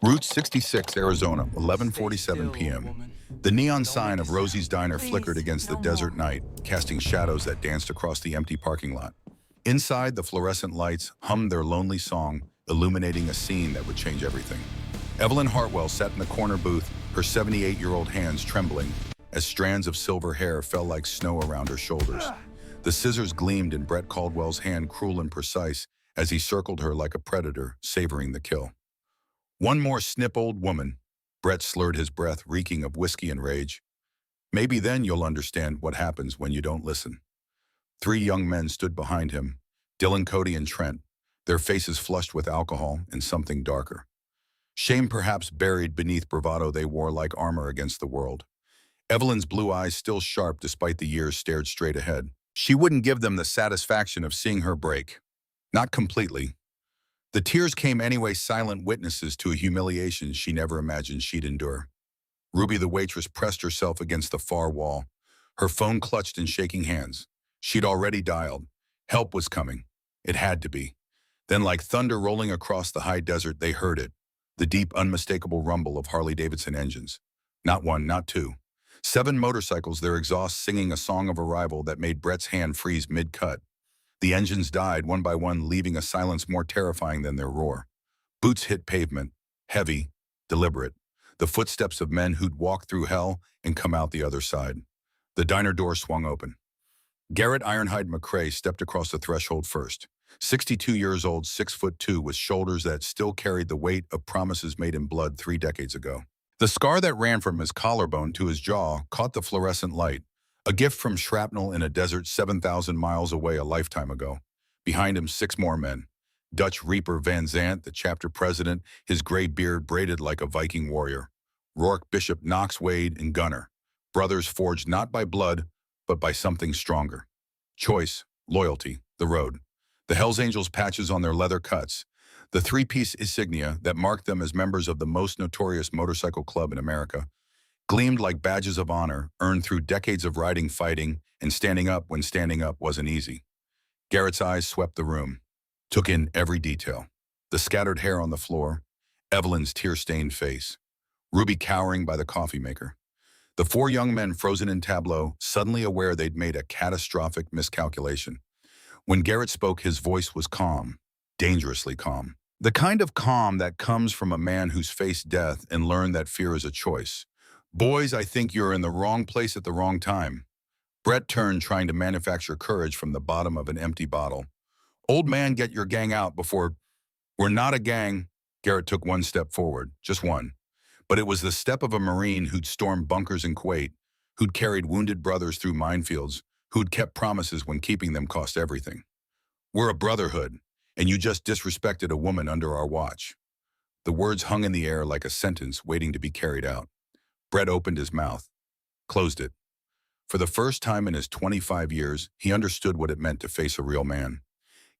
Route 66, Arizona, 11:47 p.m. The neon sign of Rosie's Diner flickered against the desert night, casting shadows that danced across the empty parking lot. Inside, the fluorescent lights hummed their lonely song, illuminating a scene that would change everything. Evelyn Hartwell sat in the corner booth, her 78-year-old hands trembling as strands of silver hair fell like snow around her shoulders. The scissors gleamed in Brett Caldwell's hand, cruel and precise, as he circled her like a predator, savoring the kill. One more snip, old woman. Brett slurred his breath, reeking of whiskey and rage. Maybe then you'll understand what happens when you don't listen. Three young men stood behind him, Dylan, Cody, and Trent, their faces flushed with alcohol and something darker. Shame perhaps buried beneath bravado they wore like armor against the world. Evelyn's blue eyes, still sharp despite the years, stared straight ahead. She wouldn't give them the satisfaction of seeing her break. Not completely. The tears came anyway, silent witnesses to a humiliation she never imagined she'd endure. Ruby, the waitress, pressed herself against the far wall, her phone clutched in shaking hands. She'd already dialed. Help was coming. It had to be. Then, like thunder rolling across the high desert, they heard it. The deep, unmistakable rumble of Harley-Davidson engines. Not one, not two. 7 motorcycles, their exhausts singing a song of arrival that made Brett's hand freeze mid-cut. The engines died one by one, leaving a silence more terrifying than their roar. Boots hit pavement, heavy, deliberate, the footsteps of men who'd walked through hell and come out the other side. The diner door swung open. Garrett Ironhide McCrae stepped across the threshold first. 62 years old, 6'2", with shoulders that still carried the weight of promises made in blood 3 decades ago. The scar that ran from his collarbone to his jaw caught the fluorescent light, a gift from shrapnel in a desert 7,000 miles away a lifetime ago. Behind him, 6 more men. Dutch Reaper Van Zant, the chapter president, his gray beard braided like a Viking warrior. Rourke, Bishop, Knox, Wade, and Gunner. Brothers forged not by blood, but by something stronger. Choice, loyalty, the road. The Hells Angels patches on their leather cuts. The 3-piece insignia that marked them as members of the most notorious motorcycle club in America gleamed like badges of honor earned through decades of riding, fighting, and standing up when standing up wasn't easy. Garrett's eyes swept the room, took in every detail. The scattered hair on the floor, Evelyn's tear-stained face, Ruby cowering by the coffee maker. The 4 young men frozen in tableau, suddenly aware they'd made a catastrophic miscalculation. When Garrett spoke, his voice was calm, dangerously calm. The kind of calm that comes from a man who's faced death and learned that fear is a choice. Boys, I think you're in the wrong place at the wrong time. Brett turned, trying to manufacture courage from the bottom of an empty bottle. Old man, get your gang out before... We're not a gang. Garrett took 1 step forward, just one. But it was the step of a Marine who'd stormed bunkers in Kuwait, who'd carried wounded brothers through minefields, who'd kept promises when keeping them cost everything. We're a brotherhood, and you just disrespected a woman under our watch. The words hung in the air like a sentence waiting to be carried out. Brett opened his mouth, closed it. For the first time in his 25 years, he understood what it meant to face a real man.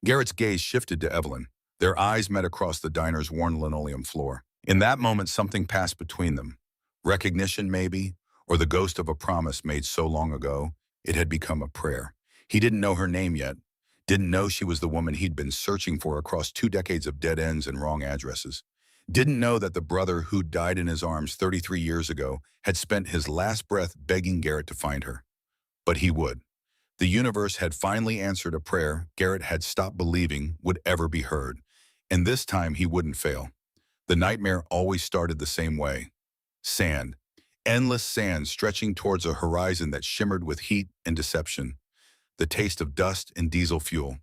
Garrett's gaze shifted to Evelyn. Their eyes met across the diner's worn linoleum floor. In that moment, something passed between them. Recognition, maybe, or the ghost of a promise made so long ago, it had become a prayer. He didn't know her name yet, didn't know she was the woman he'd been searching for across 2 decades of dead ends and wrong addresses. Didn't know that the brother who died in his arms 33 years ago had spent his last breath begging Garrett to find her. But he would. The universe had finally answered a prayer Garrett had stopped believing would ever be heard. And this time he wouldn't fail. The nightmare always started the same way. Sand. Endless sand stretching towards a horizon that shimmered with heat and deception. The taste of dust and diesel fuel.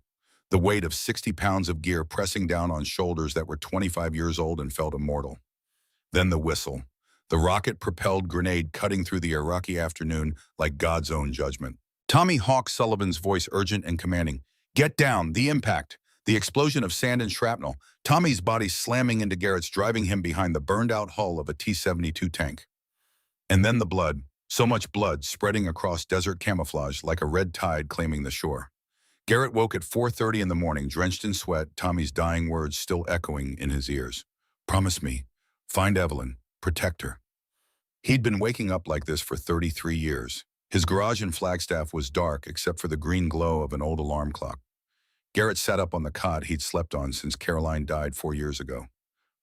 The weight of 60 pounds of gear pressing down on shoulders that were 25 years old and felt immortal. Then the whistle. The rocket-propelled grenade cutting through the Iraqi afternoon like God's own judgment. Tommy Hawk Sullivan's voice urgent and commanding. Get down, the impact. The explosion of sand and shrapnel. Tommy's body slamming into Garrett's, driving him behind the burned-out hull of a T-72 tank. And then the blood. So much blood spreading across desert camouflage like a red tide claiming the shore. Garrett woke at 4:30 in the morning, drenched in sweat, Tommy's dying words still echoing in his ears. Promise me. Find Evelyn. Protect her. He'd been waking up like this for 33 years. His garage in Flagstaff was dark except for the green glow of an old alarm clock. Garrett sat up on the cot he'd slept on since Caroline died 4 years ago.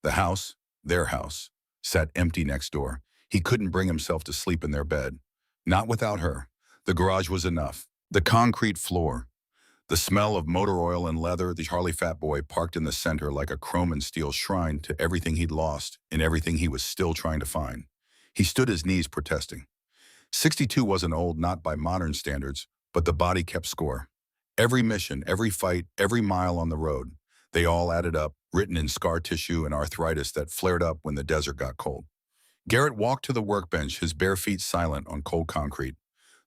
The house, their house, sat empty next door. He couldn't bring himself to sleep in their bed. Not without her. The garage was enough. The concrete floor, the smell of motor oil and leather, the Harley Fat Boy parked in the center like a chrome and steel shrine to everything he'd lost and everything he was still trying to find. He stood his knees protesting. 62 wasn't old, not by modern standards, but the body kept score. Every mission, every fight, every mile on the road, they all added up, written in scar tissue and arthritis that flared up when the desert got cold. Garrett walked to the workbench, his bare feet silent on cold concrete.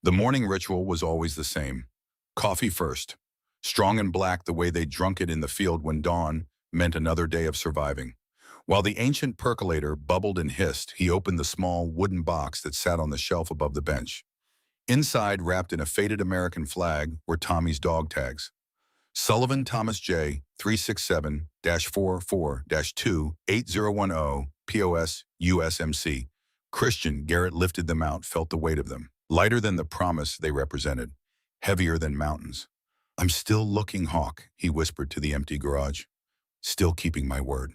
The morning ritual was always the same. Coffee first. Strong and black the way they'd drunk it in the field when dawn meant another day of surviving. While the ancient percolator bubbled and hissed, he opened the small wooden box that sat on the shelf above the bench. Inside, wrapped in a faded American flag, were Tommy's dog tags. Sullivan Thomas J. 367-44-2-8010, POS, USMC. Christian. Garrett lifted them out, felt the weight of them. Lighter than the promise they represented. Heavier than mountains. "I'm still looking, Hawk," he whispered to the empty garage. "Still keeping my word."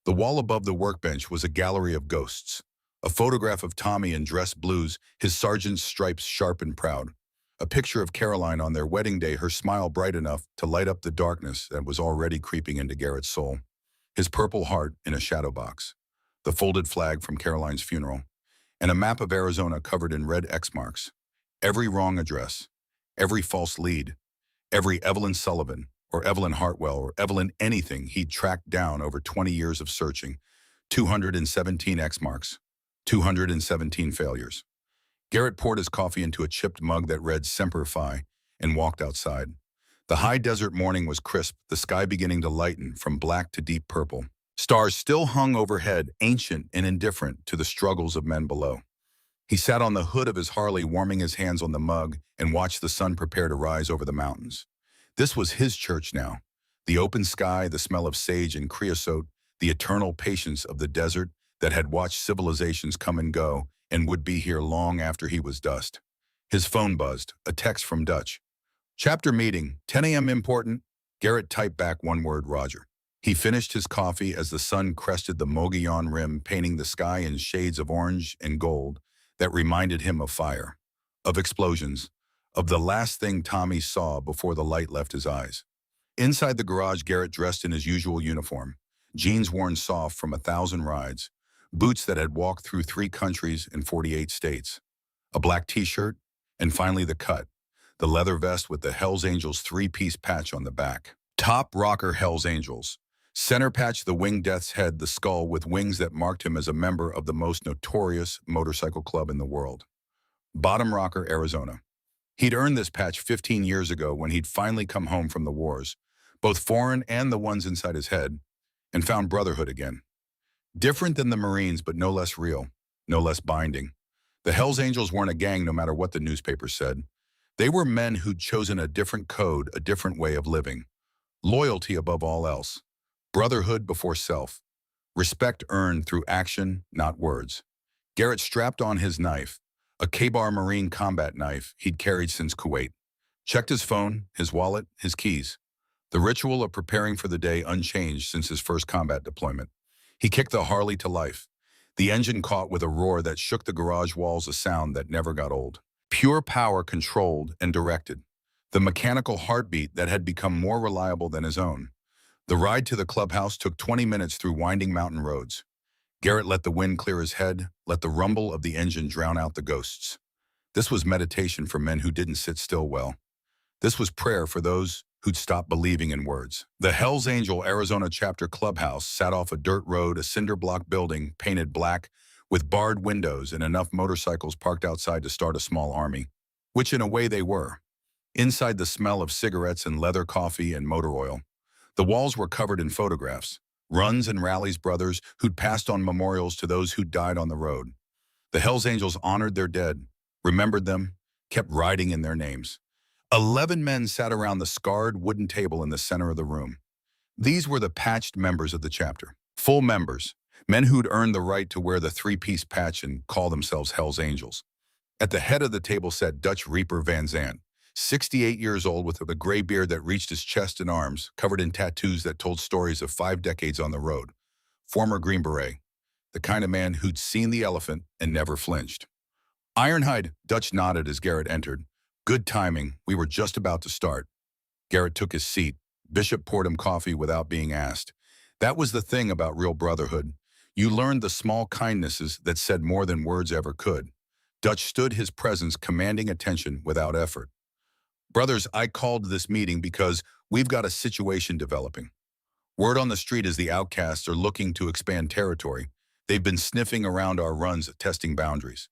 The wall above the workbench was a gallery of ghosts. A photograph of Tommy in dress blues, his sergeant's stripes sharp and proud. A picture of Caroline on their wedding day, her smile bright enough to light up the darkness that was already creeping into Garrett's soul. His purple heart in a shadow box. The folded flag from Caroline's funeral. And a map of Arizona covered in red X marks. Every wrong address. Every false lead. Every Evelyn Sullivan, or Evelyn Hartwell, or Evelyn anything he'd tracked down over 20 years of searching. 217 X marks. 217 failures. Garrett poured his coffee into a chipped mug that read Semper Fi and walked outside. The high desert morning was crisp, the sky beginning to lighten from black to deep purple. Stars still hung overhead, ancient and indifferent to the struggles of men below. He sat on the hood of his Harley, warming his hands on the mug, and watched the sun prepare to rise over the mountains. This was his church now. The open sky, the smell of sage and creosote, the eternal patience of the desert that had watched civilizations come and go and would be here long after he was dust. His phone buzzed, a text from Dutch. "Chapter meeting, 10 a.m. important." Garrett typed back one word, Roger. He finished his coffee as the sun crested the Mogollon rim, painting the sky in shades of orange and gold that reminded him of fire, of explosions, of the last thing Tommy saw before the light left his eyes. Inside the garage, Garrett dressed in his usual uniform, jeans worn soft from 1,000 rides, boots that had walked through 3 countries and 48 states, a black t-shirt, and finally the cut, the leather vest with the Hells Angels 3-piece patch on the back. Top rocker Hells Angels. Center patch the winged death's head, the skull with wings that marked him as a member of the most notorious motorcycle club in the world. Bottom rocker Arizona. He'd earned this patch 15 years ago when he'd finally come home from the wars, both foreign and the ones inside his head, and found brotherhood again. Different than the Marines, but no less real, no less binding. The Hells Angels weren't a gang no matter what the newspapers said. They were men who'd chosen a different code, a different way of living. Loyalty above all else. Brotherhood before self. Respect earned through action, not words. Garrett strapped on his knife, a K-Bar Marine combat knife he'd carried since Kuwait. Checked his phone, his wallet, his keys. The ritual of preparing for the day unchanged since his first combat deployment. He kicked the Harley to life. The engine caught with a roar that shook the garage walls, a sound that never got old. Pure power controlled and directed. The mechanical heartbeat that had become more reliable than his own. The ride to the clubhouse took 20 minutes through winding mountain roads. Garrett let the wind clear his head, let the rumble of the engine drown out the ghosts. This was meditation for men who didn't sit still well. This was prayer for those who'd stopped believing in words. The Hells Angel Arizona chapter clubhouse sat off a dirt road, a cinder block building painted black with barred windows and enough motorcycles parked outside to start a small army, which in a way they were. Inside, the smell of cigarettes and leather coffee and motor oil. The walls were covered in photographs, runs and rallies brothers who'd passed on memorials to those who'd died on the road. The Hells Angels honored their dead, remembered them, kept writing in their names. 11 men sat around the scarred wooden table in the center of the room. These were the patched members of the chapter. Full members, men who'd earned the right to wear the 3-piece patch and call themselves Hells Angels. At the head of the table sat Dutch Reaper Van Zandt, 68 years old with a gray beard that reached his chest and arms, covered in tattoos that told stories of 5 decades on the road. Former Green Beret. the kind of man who'd seen the elephant and never flinched. Ironhide, Dutch nodded as Garrett entered. Good timing, we were just about to start. Garrett took his seat. Bishop poured him coffee without being asked. That was the thing about real brotherhood. You learned the small kindnesses that said more than words ever could. Dutch stood his presence commanding attention without effort. Brothers, I called this meeting because we've got a situation developing. Word on the street is the outcasts are looking to expand territory. They've been sniffing around our runs, testing boundaries.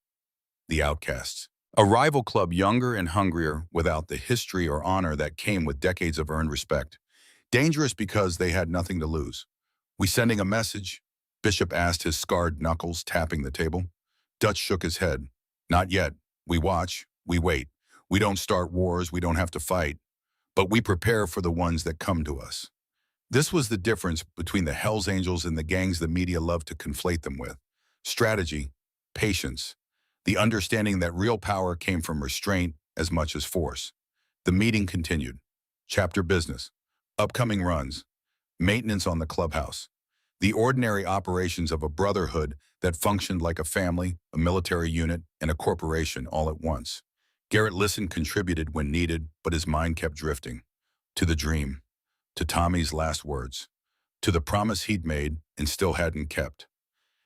The outcasts. A rival club younger and hungrier without the history or honor that came with decades of earned respect. Dangerous because they had nothing to lose. We sending a message? Bishop asked, his scarred knuckles tapping the table. Dutch shook his head. Not yet. We watch. We wait. We don't start wars. We don't have to fight. But we prepare for the ones that come to us. This was the difference between the Hells Angels and the gangs the media loved to conflate them with. Strategy, patience, the understanding that real power came from restraint as much as force. The meeting continued. Chapter business, upcoming runs, maintenance on the clubhouse, the ordinary operations of a brotherhood that functioned like a family, a military unit, and a corporation all at once. Garrett listened, contributed when needed, but his mind kept drifting. To the dream, to Tommy's last words, to the promise he'd made and still hadn't kept.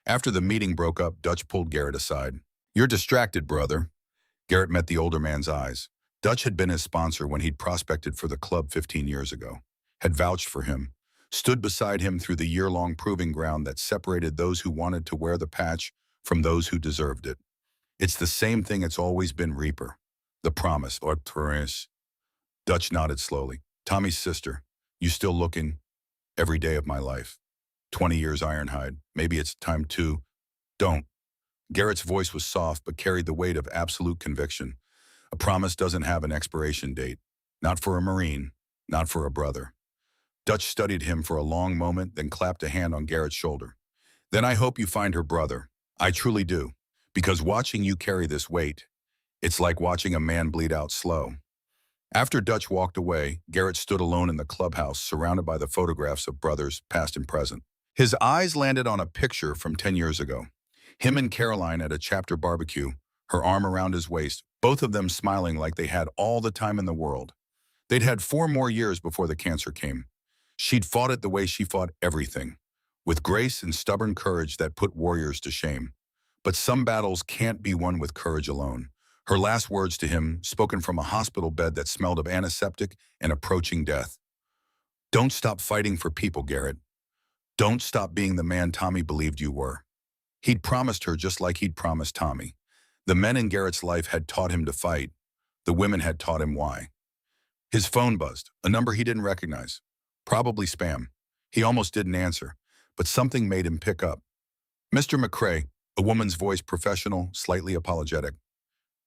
After the meeting broke up, Dutch pulled Garrett aside. You're distracted, brother. Garrett met the older man's eyes. Dutch had been his sponsor when he'd prospected for the club 15 years ago, had vouched for him, stood beside him through the year-long proving ground that separated those who wanted to wear the patch from those who deserved it. It's the same thing it's always been, Reaper. The promise, or Torres. Dutch nodded slowly. Tommy's sister. You still looking? Every day of my life. 20 years Ironhide. Maybe it's time to... Don't. Garrett's voice was soft but carried the weight of absolute conviction. A promise doesn't have an expiration date. Not for a Marine. Not for a brother. Dutch studied him for a long moment, then clapped a hand on Garrett's shoulder. Then I hope you find her brother. I truly do. Because watching you carry this weight, it's like watching a man bleed out slow. After Dutch walked away, Garrett stood alone in the clubhouse, surrounded by the photographs of brothers, past and present. His eyes landed on a picture from 10 years ago. Him and Caroline at a chapter barbecue, her arm around his waist, both of them smiling like they had all the time in the world. They'd had 4 more years before the cancer came. She'd fought it the way she fought everything, with grace and stubborn courage that put warriors to shame. But some battles can't be won with courage alone. Her last words to him, spoken from a hospital bed that smelled of antiseptic and approaching death. Don't stop fighting for people, Garrett. Don't stop being the man Tommy believed you were. He'd promised her just like he'd promised Tommy. The men in Garrett's life had taught him to fight. The women had taught him why. His phone buzzed, a number he didn't recognize. Probably spam. He almost didn't answer, but something made him pick up. Mr. McCrae, a woman's voice, professional, slightly apologetic.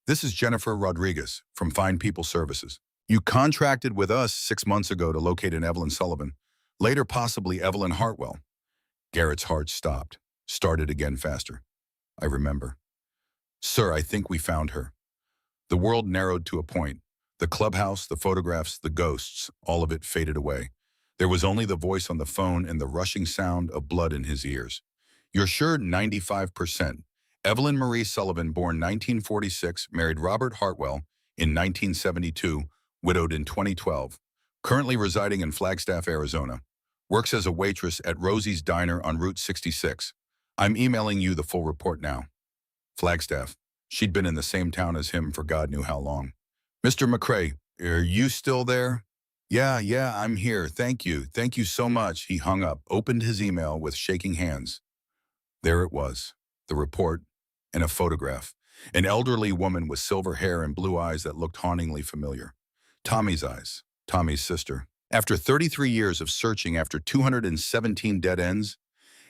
This is Jennifer Rodriguez from Fine People Services. You contracted with us 6 months ago to locate an Evelyn Sullivan, later possibly Evelyn Hartwell. Garrett's heart stopped, started again faster. I remember. Sir, I think we found her. The world narrowed to a point. The clubhouse, the photographs, the ghosts, all of it faded away. There was only the voice on the phone and the rushing sound of blood in his ears. You're sure? 95%. Evelyn Marie Sullivan, born 1946, married Robert Hartwell in 1972, widowed in 2012. Currently residing in Flagstaff, Arizona. Works as a waitress at Rosie's Diner on Route 66. I'm emailing you the full report now. Flagstaff. She'd been in the same town as him for God knew how long. Mr. McCrae, are you still there? Yeah, I'm here. Thank you. Thank you so much. He hung up, opened his email with shaking hands. There it was, the report, and a photograph. An elderly woman with silver hair and blue eyes that looked hauntingly familiar. Tommy's eyes, Tommy's sister. After 33 years of searching, after 217 dead ends,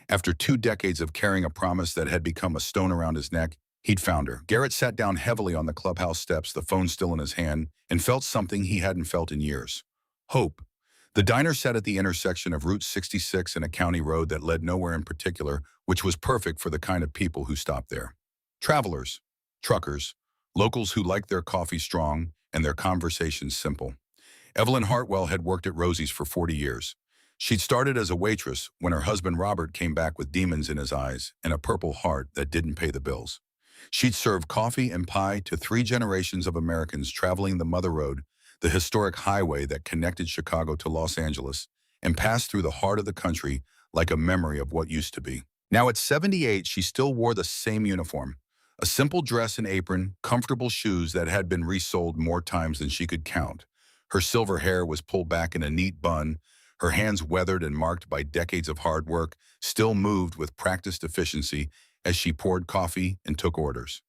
after 2 decades of carrying a promise that had become a stone around his neck, he'd found her. Garrett sat down heavily on the clubhouse steps, the phone still in his hand, and felt something he hadn't felt in years. Hope. The diner sat at the intersection of Route 66 and a county road that led nowhere in particular, which was perfect for the kind of people who stopped there. Travelers, truckers, locals who liked their coffee strong and their conversations simple. Evelyn Hartwell had worked at Rosie's for 40 years. She'd started as a waitress when her husband Robert came back with demons in his eyes and a purple heart that didn't pay the bills. She'd served coffee and pie to 3 generations of Americans traveling the Mother Road, the historic highway that connected Chicago to Los Angeles, and passed through the heart of the country like a memory of what used to be. Now at 78, she still wore the same uniform, a simple dress and apron, comfortable shoes that had been resold more times than she could count. Her silver hair was pulled back in a neat bun, her hands weathered and marked by decades of hard work, still moved with practiced efficiency as she poured coffee and took orders.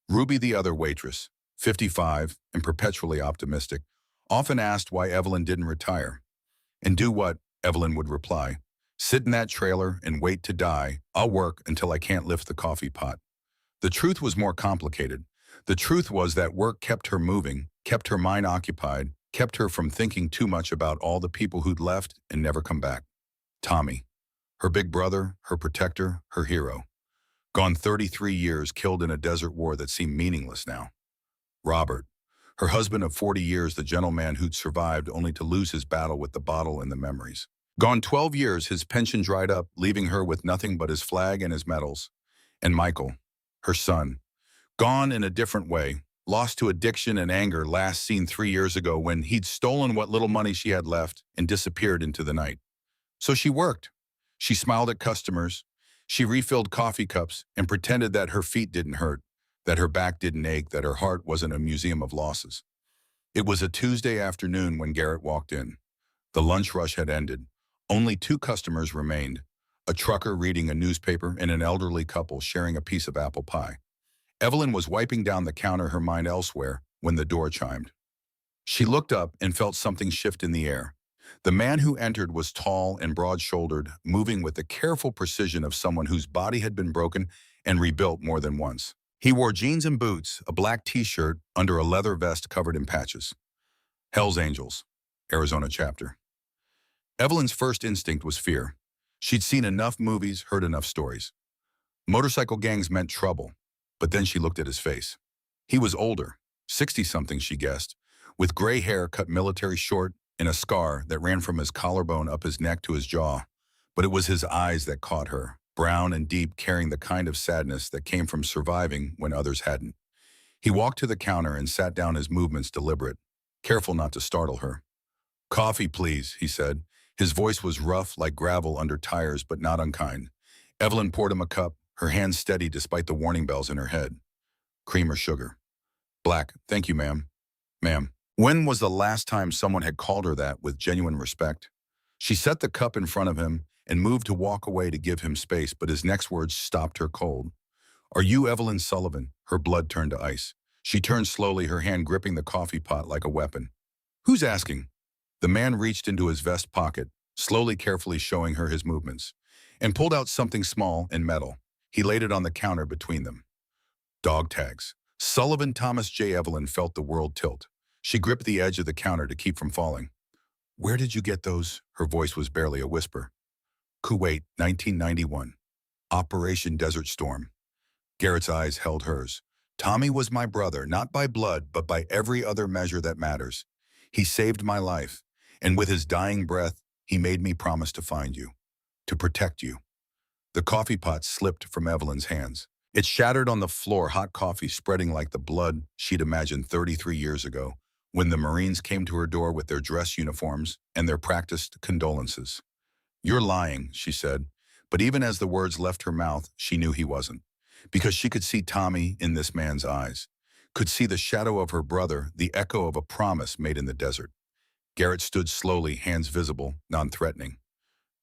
Ruby, the other waitress, 55 and perpetually optimistic, often asked why Evelyn didn't retire. And do what? Evelyn would reply. Sit in that trailer and wait to die. I'll work until I can't lift the coffee pot. The truth was more complicated. The truth was that work kept her moving, kept her mind occupied, kept her from thinking too much about all the people who'd left and never come back. Tommy, her big brother, her protector, her hero. Gone 33 years, killed in a desert war that seemed meaningless now. Robert, her husband of 40 years, the gentleman who'd survived only to lose his battle with the bottle and the memories. Gone 12 years, his pension dried up, leaving her with nothing but his flag and his medals. And Michael, her son, gone in a different way, lost to addiction and anger, last seen 3 years ago when he'd stolen what little money she had left and disappeared into the night. So she worked. She smiled at customers. She refilled coffee cups and pretended that her feet didn't hurt, that her back didn't ache, that her heart wasn't a museum of losses. It was a Tuesday afternoon when Garrett walked in. The lunch rush had ended. Only 2 customers remained, a trucker reading a newspaper and an elderly couple sharing a piece of apple pie. Evelyn was wiping down the counter, her mind elsewhere, when the door chimed. She looked up and felt something shift in the air. The man who entered was tall and broad-shouldered, moving with the careful precision of someone whose body had been broken and rebuilt more than once. He wore jeans and boots, a black t-shirt under a leather vest covered in patches. Hell's Angels, Arizona chapter. Evelyn's first instinct was fear. She'd seen enough movies, heard enough stories. Motorcycle gangs meant trouble, but then she looked at his face. He was older, 60-something she guessed, with gray hair cut military short and a scar that ran from his collarbone up his neck to his jaw. But it was his eyes that caught her, brown and deep, carrying the kind of sadness that came from surviving when others hadn't. He walked to the counter and sat down, his movements deliberate, careful not to startle her. "Coffee, please," he said. His voice was rough like gravel under tires, but not unkind. Evelyn poured him a cup, her hands steady despite the warning bells in her head. "Cream or sugar?" "Black, thank you, ma'am." "Ma'am." When was the last time someone had called her that with genuine respect? She set the cup in front of him and moved to walk away to give him space, but his next words stopped her cold. "Are you Evelyn Sullivan?" Her blood turned to ice. She turned slowly, her hand gripping the coffee pot like a weapon. "Who's asking?" The man reached into his vest pocket, slowly, carefully showing her his movements, and pulled out something small and metal. He laid it on the counter between them. Dog tags. Sullivan Thomas J. Evelyn felt the world tilt. She gripped the edge of the counter to keep from falling. "Where did you get those?" Her voice was barely a whisper. "Kuwait, 1991. Operation Desert Storm." Garrett's eyes held hers. "Tommy was my brother, not by blood, but by every other measure that matters. He saved my life, and with his dying breath, he made me promise to find you, to protect you." The coffee pot slipped from Evelyn's hands. It shattered on the floor, hot coffee spreading like the blood she'd imagined 33 years ago, when the Marines came to her door with their dress uniforms and their practiced condolences. "You're lying," she said, but even as the words left her mouth, she knew he wasn't, because she could see Tommy in this man's eyes, could see the shadow of her brother, the echo of a promise made in the desert. Garrett stood slowly, hands visible, non-threatening.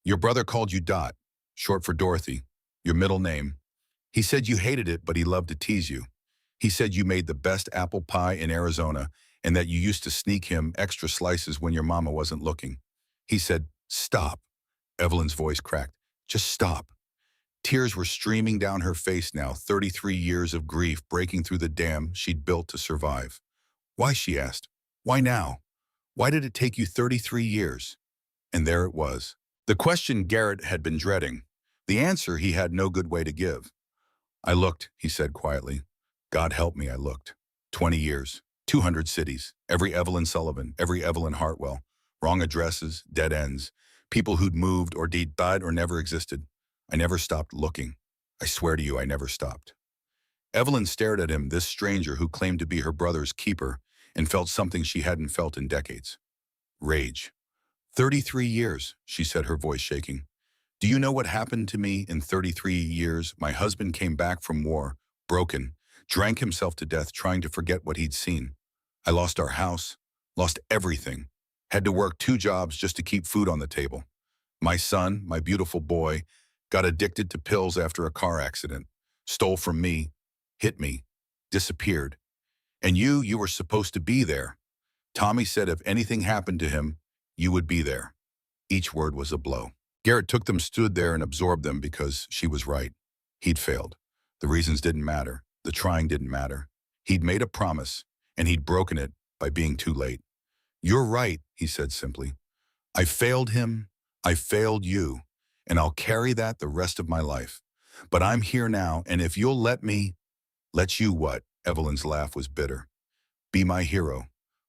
"Your brother called you Dot, short for Dorothy, your middle name. He said you hated it, but he loved to tease you. He said you made the best apple pie in Arizona and that you used to sneak him extra slices when your mama wasn't looking. He said, 'Stop.'" Evelyn's voice cracked. "Just stop." Tears were streaming down her face now, 33 years of grief breaking through the dam she'd built to survive. "Why?" she asked. "Why now? Why did it take you 33 years? And there it was. The question Garrett had been dreading. The answer he had no good way to give. "I looked," he said quietly. "God help me, I looked. 20 years, 200 cities, every Evelyn Sullivan, every Evelyn Hartwell, wrong addresses, dead ends, People who'd moved or died or never existed. I never stopped looking. I swear to you, I never stopped. Evelyn stared at him, this stranger who claimed to be her brother's keeper, and felt something she hadn't felt in decades. Rage. 33 years, she said, her voice shaking. Do you know what happened to me in 33 years? My husband came back from war, broken, drank himself to death trying to forget what he'd seen. I lost our house, lost everything, had to work 2 jobs just to keep food on the table. My son, my beautiful boy, got addicted to pills after a car accident, stole from me, hit me, disappeared. And you were supposed to be there. Tommy said if anything happened to him, you would be there. Each word was a blow. Garrett took them, stood there, and absorbed them because she was right. He'd failed. The reasons didn't matter. The trying didn't matter. He'd made a promise, and he'd broken it by being too late. You're right, he said simply. I failed him, I failed you, and I'll carry that the rest of my life. But I'm here now, and if you'll let me, let you what? Evelyn's laugh was bitter. Be my hero.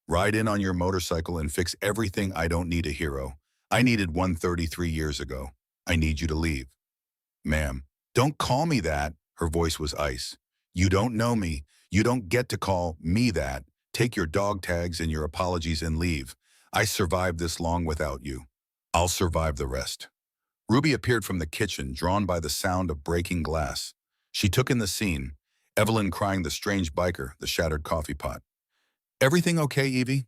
Ride in on your motorcycle and fix everything. I don't need a hero. I needed one 33 years ago. I need you to leave. Ma'am, don't call me that. Her voice was ice. You don't know me. You don't get to call me that. Take your dog tags and your apologies and leave. I survived this long without you. I'll survive the rest. Ruby appeared from the kitchen, drawn by the sound of breaking glass. She took in the scene, Evelyn crying, the strange biker, the shattered coffee pot. Everything okay, Evie?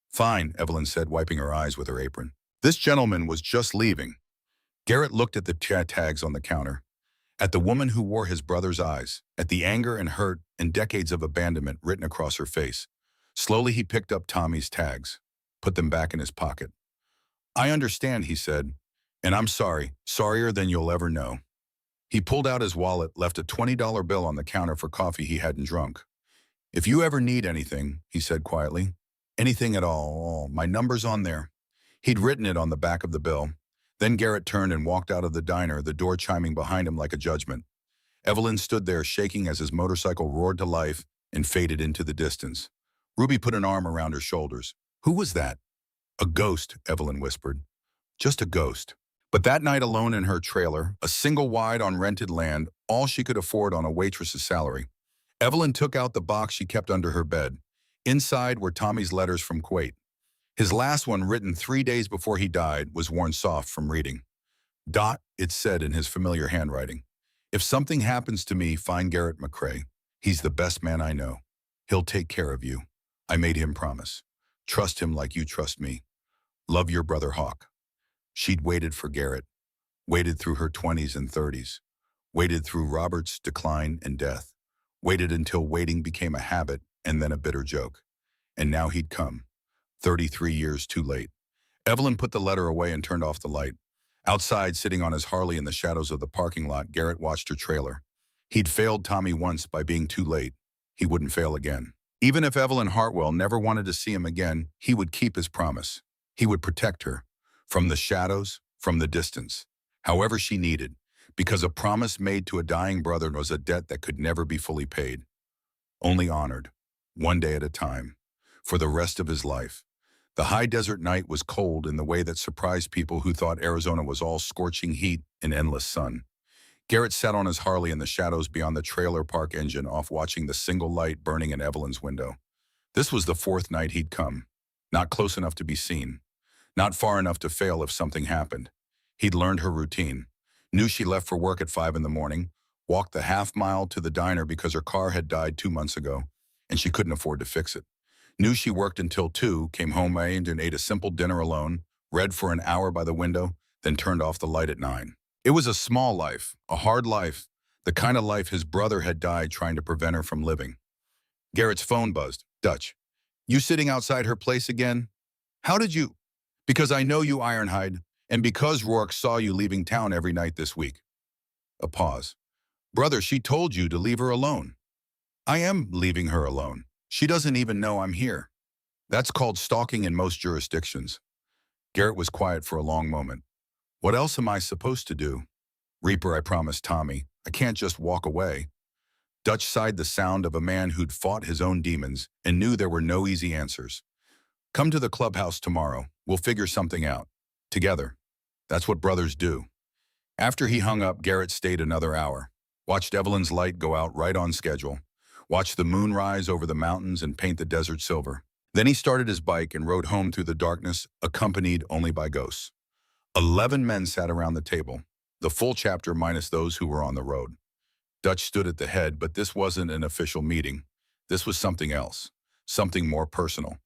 Fine, Evelyn said, wiping her eyes with her apron. This gentleman was just leaving. Garrett looked at the tags on the counter, at the woman who wore his brother's eyes, at the anger and hurt and decades of abandonment written across her face. Slowly he picked up Tommy's tags, put them back in his pocket. I understand, he said, and I'm sorry, sorrier than you'll ever know. He pulled out his wallet, left a $20 bill on the counter for coffee he hadn't drunk. If you ever need anything, he said quietly, anything at all, my number's on there. He'd written it on the back of the bill. Then Garrett turned and walked out of the diner, the door chiming behind him like a judgment. Evelyn stood there shaking as his motorcycle roared to life and faded into the distance. Ruby put an arm around her shoulders. Who was that? A ghost, Evelyn whispered. Just a ghost. But that night alone in her trailer, a single wide on rented land, all she could afford on a waitress's salary, Evelyn took out the box she kept under her bed. Inside were Tommy's letters from Kuwait. His last one, written 3 days before he died, was worn soft from reading. Dot, it said in his familiar handwriting. If something happens to me, find Garrett McCrae. He's the best man I know. He'll take care of you. I made him promise. Trust him like you trust me. Love your brother Hawk. She'd waited for Garrett, waited through her 20s and 30s, waited through Robert's decline and death, waited until waiting became a habit and then a bitter joke. And now he'd come, 33 years too late. Evelyn put the letter away and turned off the light. Outside, sitting on his Harley in the shadows of the parking lot, Garrett watched her trailer. He'd failed Tommy once by being too late. He wouldn't fail again. Even if Evelyn Hartwell never wanted to see him again, he would keep his promise. He would protect her. From the shadows, from the distance, however she needed, because a promise made to a dying brother was a debt that could never be fully paid. Only honored, one day at a time, for the rest of his life. The high desert night was cold in the way that surprised people who thought Arizona was all scorching heat and endless sun. Garrett sat on his Harley in the shadows beyond the trailer park engine off, watching the single light burning in Evelyn's window. This was the 4th night he'd come, not close enough to be seen. Not far enough to fail if something happened. He'd learned her routine, knew she left for work at 5 in the morning, walked the half-mile to the diner because her car had died 2 months ago, and she couldn't afford to fix it. Knew she worked until 2, came home and ate a simple dinner alone, read for an hour by the window, then turned off the light at 9. It was a small life, a hard life, the kind of life his brother had died trying to prevent her from living. Garrett's phone buzzed. Dutch, you sitting outside her place again? How did you? Because I know you, Ironhide, and because Rourke saw you leaving town every night this week. A pause. Brother, she told you to leave her alone. I am leaving her alone. She doesn't even know I'm here. That's called stalking in most jurisdictions. Garrett was quiet for a long moment. What else am I supposed to do? Reaper, I promised Tommy. I can't just walk away. Dutch sighed, the sound of a man who'd fought his own demons and knew there were no easy answers. Come to the clubhouse tomorrow. We'll figure something out. Together. That's what brothers do. After he hung up, Garrett stayed another hour. Watched Evelyn's light go out right on schedule. Watched the moon rise over the mountains and paint the desert silver. Then he started his bike and rode home through the darkness, accompanied only by ghosts. 11 men sat around the table, the full chapter minus those who were on the road. Dutch stood at the head, but this wasn't an official meeting. This was something else, something more personal.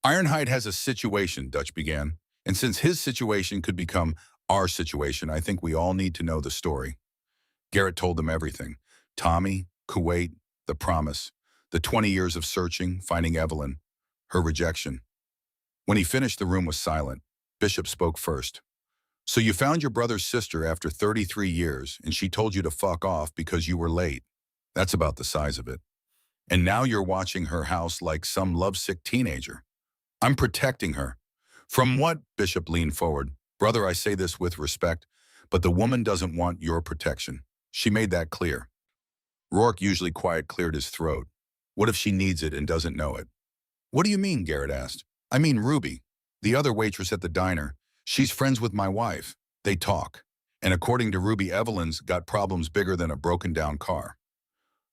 Ironhide has a situation, Dutch began, and since his situation could become our situation, I think we all need to know the story. Garrett told them everything. Tommy, Kuwait, the promise, the 20 years of searching, finding Evelyn, her rejection. When he finished, the room was silent. Bishop spoke first. So you found your brother's sister after 33 years, and she told you to fuck off because you were late. That's about the size of it. And now you're watching her house like some lovesick teenager. I'm protecting her. From what? Bishop leaned forward. Brother, I say this with respect, but the woman doesn't want your protection. She made that clear. Rourke, usually quiet, cleared his throat. What if she needs it and doesn't know it? What do you mean? Garrett asked. I mean Ruby, the other waitress at the diner. She's friends with my wife. They talk. And according to Ruby, Evelyn's got problems bigger than a broken down car.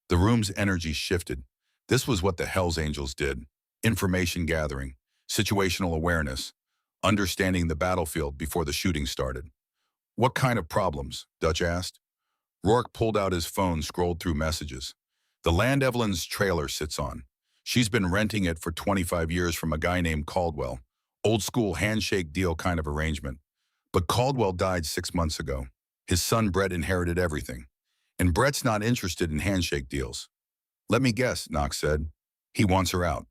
The room's energy shifted. This was what the Hells Angels did. Information gathering, situational awareness, understanding the battlefield before the shooting started. What kind of problems? Dutch asked. Rourke pulled out his phone, scrolled through messages. The land Evelyn's trailer sits on. She's been renting it for 25 years from a guy named Caldwell. Old school handshake deal kind of arrangement. But Caldwell died 6 months ago. His son Brett inherited everything. And Brett's not interested in handshake deals. Let me guess, Knox said. He wants her out.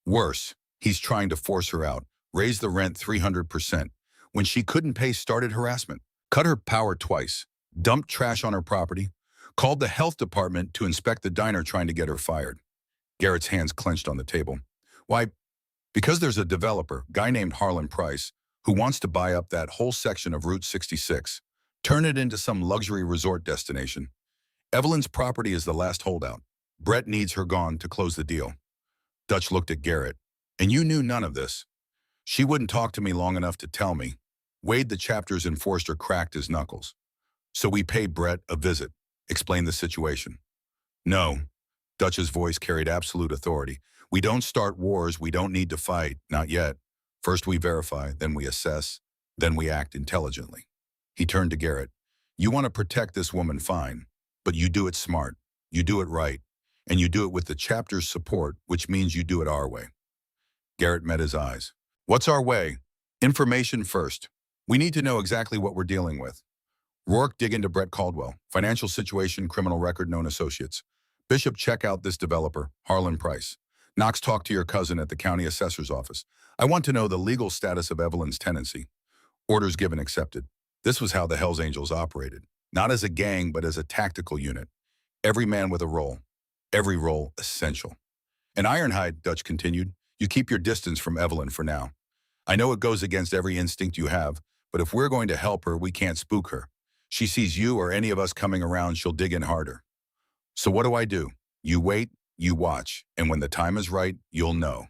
Worse, he's trying to force her out, raise the rent 300%. When she couldn't pay, started harassment. Cut her power twice, dumped trash on her property, called the health department to inspect the diner trying to get her fired. Garrett's hands clenched on the table. Why? Because there's a developer, guy named Harlan Price, who wants to buy up that whole section of Route 66, turn it into some luxury resort destination. Evelyn's property is the last holdout. Brett needs her gone to close the deal. Dutch looked at Garrett. And you knew none of this. She wouldn't talk to me long enough to tell me. Wade, the chapter's enforcer, cracked his knuckles. So we paid Brett a visit, explained the situation. No. Dutch's voice carried absolute authority. We don't start wars we don't need to fight, not yet. First we verify, then we assess, then we act intelligently. He turned to Garrett. You want to protect this woman, fine, but you do it smart, you do it right, and you do it with the chapter's support, which means you do it our way. Garrett met his eyes. What's our way? Information first. We need to know exactly what we're dealing with. Rourke, dig into Brett Caldwell. Financial situation, criminal record, known associates. Bishop, check out this developer, Harlan Price. Knox, talk to your cousin at the county assessor's office. I want to know the legal status of Evelyn's tenancy. Orders given, accepted. This was how the Hells Angels operated. Not as a gang, but as a tactical unit. Every man with a role. Every role essential. And Ironhide, Dutch continued, you keep your distance from Evelyn for now. I know it goes against every instinct you have, but if we're going to help her, we can't spook her. She sees you or any of us coming around, she'll dig in harder. So what do? You wait, you watch, and when the time is right, you'll know.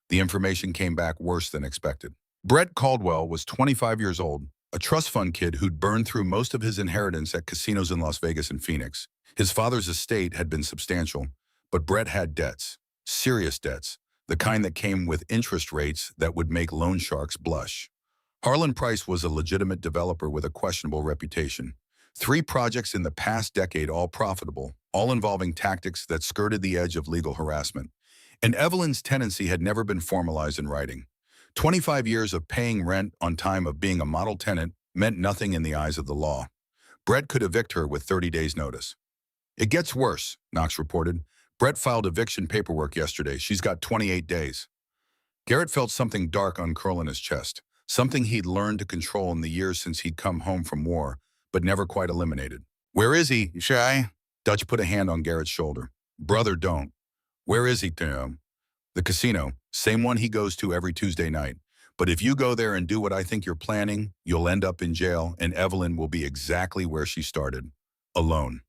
The information came back worse than expected. Brett Caldwell was 25 years old, a trust fund kid who'd burned through most of his inheritance at casinos in Las Vegas and Phoenix. His father's estate had been substantial, but Brett had debts, serious debts, the kind that came with interest rates that would make loan sharks blush. Harlan Price was a legitimate developer with a questionable reputation. 3 projects in the past decade, all profitable, all involving tactics that skirted the edge of legal harassment. And Evelyn's tenancy had never been formalized in writing. 25 years of paying rent on time, of being a model tenant, meant nothing in the eyes of the law. Brett could evict her with 30 days' notice. It gets worse, Knox reported. Brett filed eviction paperwork yesterday. She's got 28 days. Garrett felt something dark uncurl in his chest, something he'd learned to control in the years since he'd come home from war, but never quite eliminated. Where is he, Shy? Dutch put a hand on Garrett's shoulder. Brother, don't. Where is he, Tim? The casino, same one he goes to every Tuesday night. But if you go there and do what I think you're planning, you'll end up in jail, and Evelyn will be exactly where she started, alone.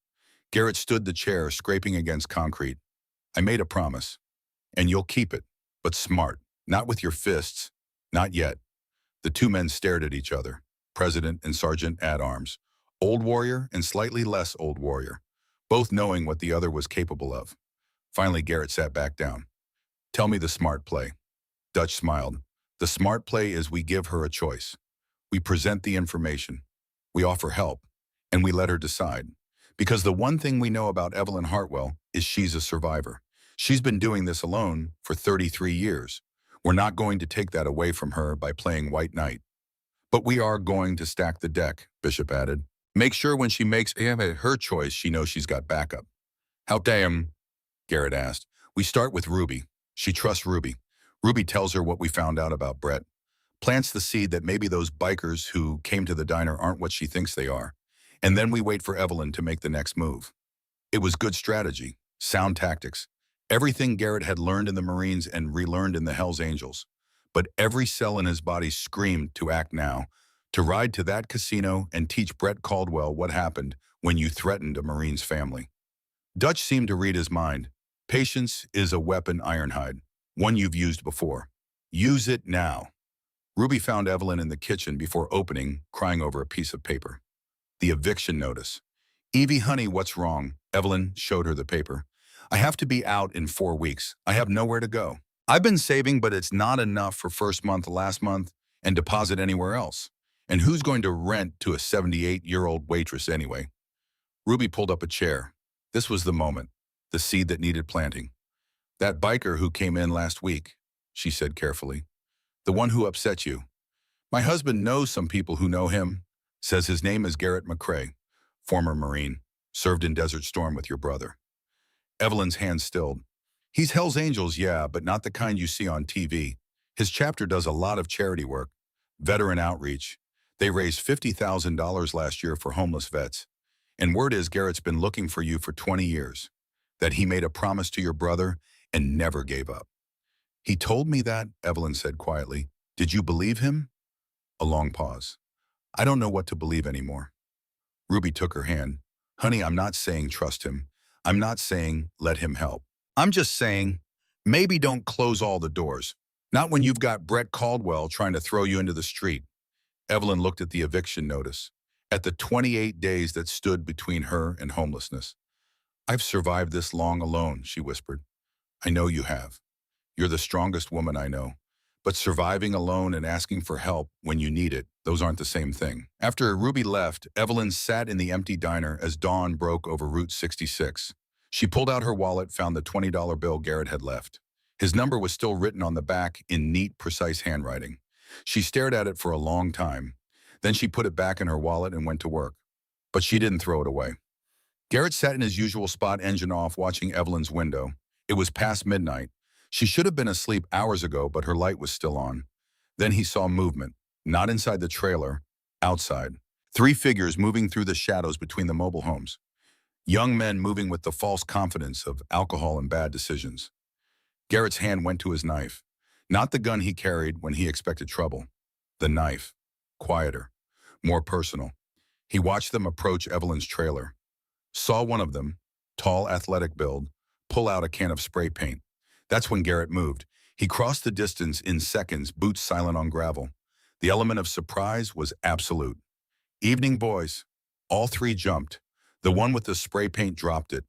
Garrett stood the chair, scraping against concrete. I made a promise, and you'll keep it, but smart, not with your fists, not yet. The 2 men stared at each other. president and sergeant-at-arms, old warrior and slightly less old warrior, both knowing what the other was capable of. Finally, Garrett sat back down. Tell me the smart play. Dutch smiled. The smart play is we give her a choice. We present the information. We offer help. And we let her decide. Because the one thing we know about Evelyn Hartwell is she's a survivor. She's been doing this alone for 33 years. We're not going to take that away from her by playing white knight. But we are going to stack the deck, Bishop added. Make sure when she makes her choice, she knows she's got backup. How damn, Garrett asked. We start with Ruby. She trusts Ruby. Ruby tells her what we found out about Brett. Plants the seed that maybe those bikers who came to the diner aren't what she thinks they are. And then we wait for Evelyn to make the next move. It was good strategy, sound tactics, everything Garrett had learned in the Marines and relearned in the Hells Angels. But every cell in his body screamed to act now, to ride to that casino and teach Brett Caldwell what happened when you threatened a Marine's family. Dutch seemed to read his mind. Patience is a weapon, Ironhide, one you've used before. Use it now. Ruby found Evelyn in the kitchen before opening, crying over a piece of paper. The eviction notice. Evie, honey, what's wrong? Evelyn showed her the paper. I have to be out in 4 weeks. I have nowhere to go. I've been saving, but it's not enough for first month, last month, and deposit anywhere else. And who's going to rent to a 78-year-old waitress anyway? Ruby pulled up a chair. This was the moment, the seed that needed planting. That biker who came in last week, she said carefully. The one who upset you. My husband knows some people who know him. Says his name is Garrett McCrae, former Marine, served in Desert Storm with your brother. Evelyn's hand stilled. He's Hell's Angels, yeah, but not the kind you see on TV. His chapter does a lot of charity work, veteran outreach. They raised $50,000 last year for homeless vets. And word is Garrett's been looking for you for 20 years, that he made a promise to your brother and never gave up. He told me that, Evelyn said quietly. Did you believe him? A long pause. I don't know what to believe anymore. Ruby took her hand. Honey, I'm not saying trust him. I'm not saying let him help. I'm just saying maybe don't close all the doors. Not when you've got Brett Caldwell trying to throw you into the street. Evelyn looked at the eviction notice, at the 28 days that stood between her and homelessness. I've survived this long alone, she whispered. I know you have. You're the strongest woman I know. But surviving alone and asking for help when you need it, those aren't the same thing. After Ruby left, Evelyn sat in the empty diner as dawn broke over Route 66. She pulled out her wallet, found the $20 bill Garrett had left. His number was still written on the back in neat, precise handwriting. She stared at it for a long time. Then she put it back in her wallet and went to work. But she didn't throw it away. Garrett sat in his usual spot, engine off, watching Evelyn's window. It was past midnight. She should have been asleep hours ago, but her light was still on. Then he saw movement, not inside the trailer, outside. 3 figures moving through the shadows between the mobile homes. Young men moving with the false confidence of alcohol and bad decisions. Garrett's hand went to his knife. Not the gun he carried when he expected trouble. The knife. Quieter. More personal. He watched them approach Evelyn's trailer. Saw one of them, tall, athletic build, pull out a can of spray paint. That's when Garrett moved. He crossed the distance in seconds, boots silent on gravel. The element of surprise was absolute. Evening, boys. All 3 jumped. The one with the spray paint dropped it.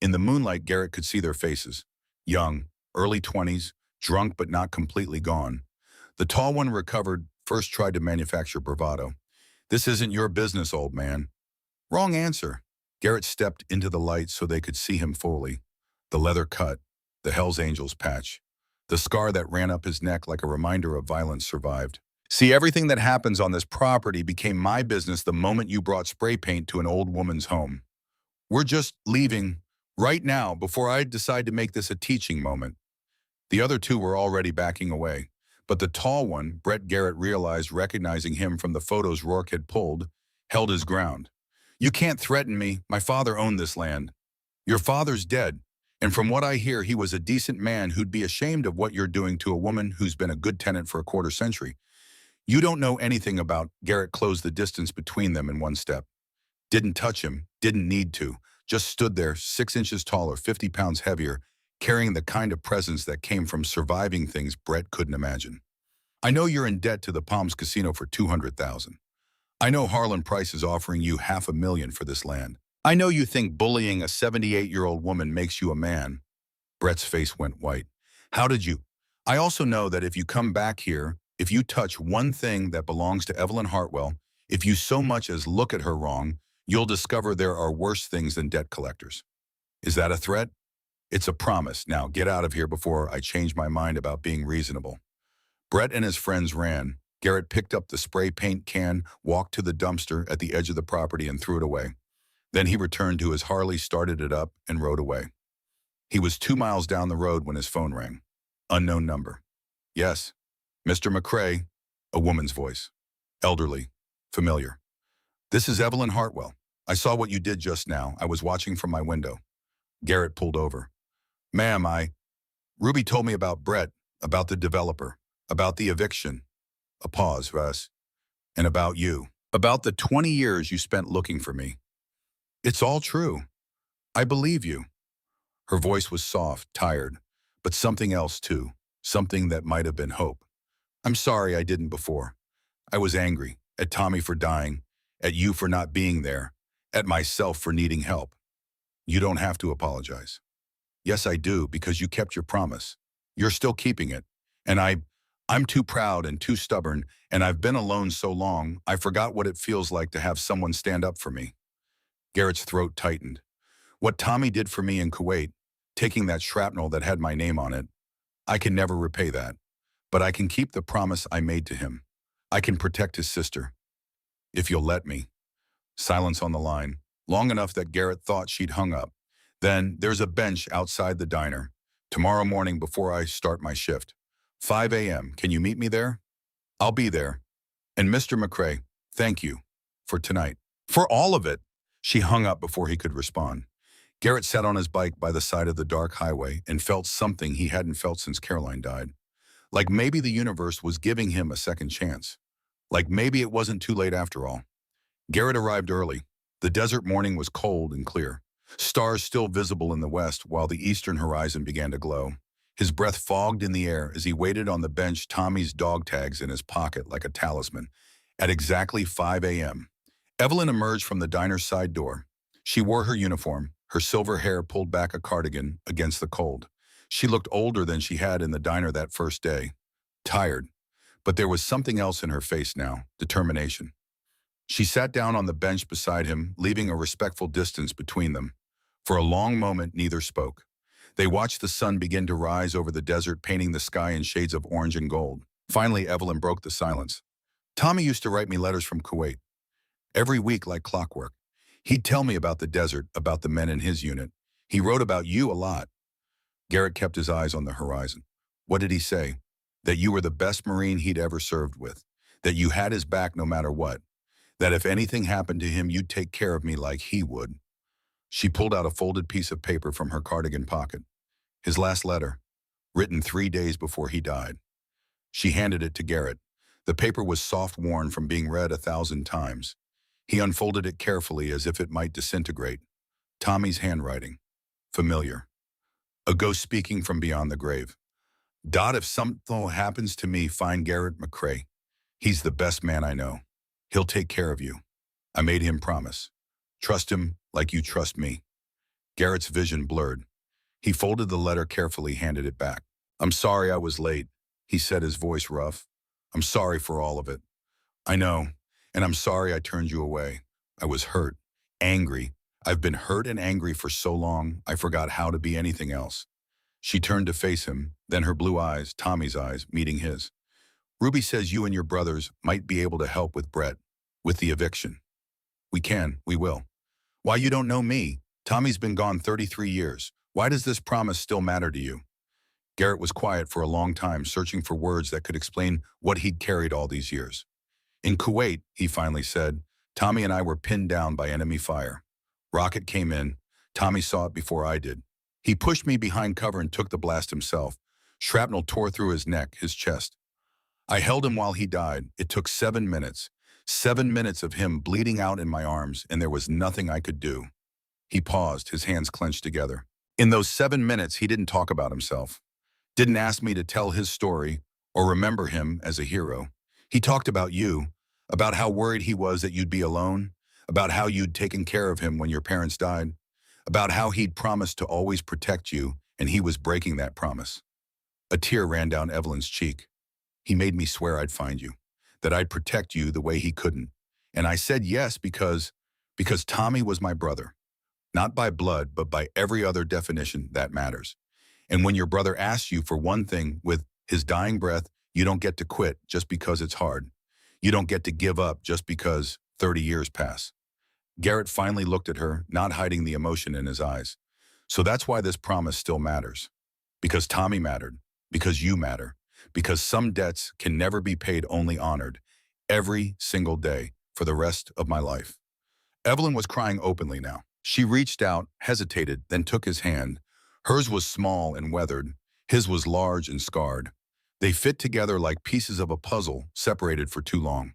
In the moonlight, Garrett could see their faces. Young, early 20s, drunk but not completely gone. The tall one recovered, first tried to manufacture bravado. This isn't your business, old man. Wrong answer. Garrett stepped into the light so they could see him fully. The leather cut, the Hells Angels patch, the scar that ran up his neck like a reminder of violence survived. See, everything that happens on this property became my business the moment you brought spray paint to an old woman's home. We're just leaving right now before I decide to make this a teaching moment. The other 2 were already backing away, but the tall one, Brett Garrett realized, recognizing him from the photos Rourke had pulled, held his ground. You can't threaten me. My father owned this land. Your father's dead. And from what I hear, he was a decent man who'd be ashamed of what you're doing to a woman who's been a good tenant for a quarter century. You don't know anything about. Garrett closed the distance between them in one step. Didn't touch him, didn't need to, just stood there 6 inches taller, 50 pounds heavier, carrying the kind of presence that came from surviving things Brett couldn't imagine. I know you're in debt to the Palms Casino for $200,000. I know Harlan Price is offering you $500,000 for this land. I know you think bullying a 78-year-old woman makes you a man. Brett's face went white. How did you? I also know that if you come back here, if you touch one thing that belongs to Evelyn Hartwell, if you so much as look at her wrong, you'll discover there are worse things than debt collectors. Is that a threat? It's a promise. Now get out of here before I change my mind about being reasonable. Brett and his friends ran. Garrett picked up the spray paint can, walked to the dumpster at the edge of the property and threw it away. Then he returned to his Harley, started it up, and rode away. He was 2 miles down the road when his phone rang. Unknown number. Yes, Mr. McCrae, a woman's voice. Elderly, familiar. This is Evelyn Hartwell. I saw what you did just now. I was watching from my window. Garrett pulled over. Ma'am, Ruby told me about Brett, about the developer, about the eviction. A pause, Russ. And about you. About the 20 years you spent looking for me. It's all true. I believe you. Her voice was soft, tired, but something else too, something that might have been hope. I'm sorry I didn't before. I was angry, at Tommy for dying, at you for not being there, at myself for needing help. You don't have to apologize. Yes, I do, because you kept your promise. You're still keeping it. And I'm too proud and too stubborn, and I've been alone so long, I forgot what it feels like to have someone stand up for me. Garrett's throat tightened. What Tommy did for me in Kuwait, taking that shrapnel that had my name on it, I can never repay that. But I can keep the promise I made to him. I can protect his sister. If you'll let me. Silence on the line, long enough that Garrett thought she'd hung up. Then, there's a bench outside the diner. Tomorrow morning before I start my shift. 5 a.m. Can you meet me there? I'll be there. And Mr. McCrae, thank you. For tonight. For all of it. She hung up before he could respond. Garrett sat on his bike by the side of the dark highway and felt something he hadn't felt since Caroline died. Like maybe the universe was giving him a second chance. Like maybe it wasn't too late after all. Garrett arrived early. The desert morning was cold and clear. Stars still visible in the west while the eastern horizon began to glow. His breath fogged in the air as he waited on the bench, Tommy's dog tags in his pocket like a talisman. At exactly 5 a.m., Evelyn emerged from the diner's side door. She wore her uniform, her silver hair pulled back a cardigan against the cold. She looked older than she had in the diner that first day. Tired. But there was something else in her face now, determination. She sat down on the bench beside him, leaving a respectful distance between them. For a long moment, neither spoke. They watched the sun begin to rise over the desert, painting the sky in shades of orange and gold. Finally, Evelyn broke the silence. Tommy used to write me letters from Kuwait. Every week like clockwork. He'd tell me about the desert, about the men in his unit. He wrote about you a lot. Garrett kept his eyes on the horizon. What did he say? That you were the best Marine he'd ever served with. That you had his back no matter what. That if anything happened to him, you'd take care of me like he would. She pulled out a folded piece of paper from her cardigan pocket. His last letter, written 3 days before he died. She handed it to Garrett. The paper was soft-worn from being read 1,000 times. He unfolded it carefully as if it might disintegrate. Tommy's handwriting. Familiar. A ghost speaking from beyond the grave. If something happens to me, find Garrett McCrae. He's the best man I know. He'll take care of you. I made him promise. Trust him like you trust me. Garrett's vision blurred. He folded the letter carefully, handed it back. I'm sorry I was late, he said, his voice rough. I'm sorry for all of it. I know. And I'm sorry I turned you away. I was hurt, angry. I've been hurt and angry for so long, I forgot how to be anything else. She turned to face him, then her blue eyes, Tommy's eyes, meeting his. Ruby says you and your brothers might be able to help with Brett, with the eviction. We will. Why, you don't know me. Tommy's been gone 33 years. Why does this promise still matter to you? Garrett was quiet for a long time, searching for words that could explain what he'd carried all these years. In Kuwait, he finally said, Tommy and I were pinned down by enemy fire. Rocket came in. Tommy saw it before I did. He pushed me behind cover and took the blast himself. Shrapnel tore through his neck, his chest. I held him while he died. It took 7 minutes. 7 minutes of him bleeding out in my arms, and there was nothing I could do. He paused, his hands clenched together. In those 7 minutes, he didn't talk about himself. Didn't ask me to tell his story or remember him as a hero. He talked about you, About how worried he was that you'd be alone, about how you'd taken care of him when your parents died, about how he'd promised to always protect you and he was breaking that promise. A tear ran down Evelyn's cheek. He made me swear I'd find you, that I'd protect you the way he couldn't. And I said yes because Tommy was my brother, not by blood, but by every other definition that matters. And when your brother asks you for one thing with his dying breath, you don't get to quit just because it's hard. You don't get to give up just because 30 years pass. Garrett finally looked at her, not hiding the emotion in his eyes. So that's why this promise still matters. Because Tommy mattered. Because you matter. Because some debts can never be paid, only honored. Every single day for the rest of my life. Evelyn was crying openly now. She reached out, hesitated, then took his hand. Hers was small and weathered. His was large and scarred. They fit together like pieces of a puzzle, separated for too long.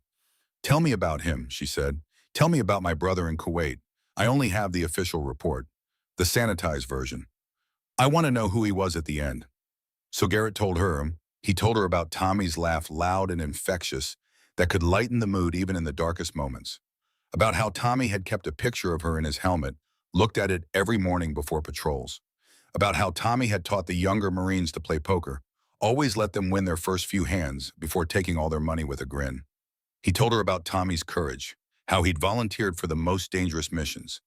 Tell me about him, she said. Tell me about my brother in Kuwait. I only have the official report, the sanitized version. I want to know who he was at the end. So Garrett told her. He told her about Tommy's laugh, loud and infectious, that could lighten the mood even in the darkest moments. About how Tommy had kept a picture of her in his helmet, looked at it every morning before patrols. About how Tommy had taught the younger Marines to play poker, always let them win their first few hands before taking all their money with a grin. He told her about Tommy's courage, how he'd volunteered for the most dangerous missions,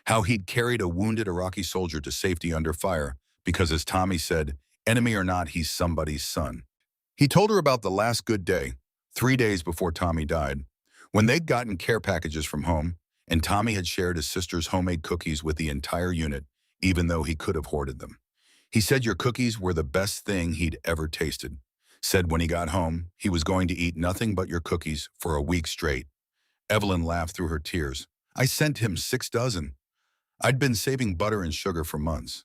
how he'd carried a wounded Iraqi soldier to safety under fire because, as Tommy said, enemy or not, he's somebody's son. He told her about the last good day, 3 days before Tommy died, when they'd gotten care packages from home, and Tommy had shared his sister's homemade cookies with the entire unit, even though he could have hoarded them. He said your cookies were the best thing he'd ever tasted. Said when he got home, he was going to eat nothing but your cookies for a week straight. Evelyn laughed through her tears. I sent him 6 dozen. I'd been saving butter and sugar for months.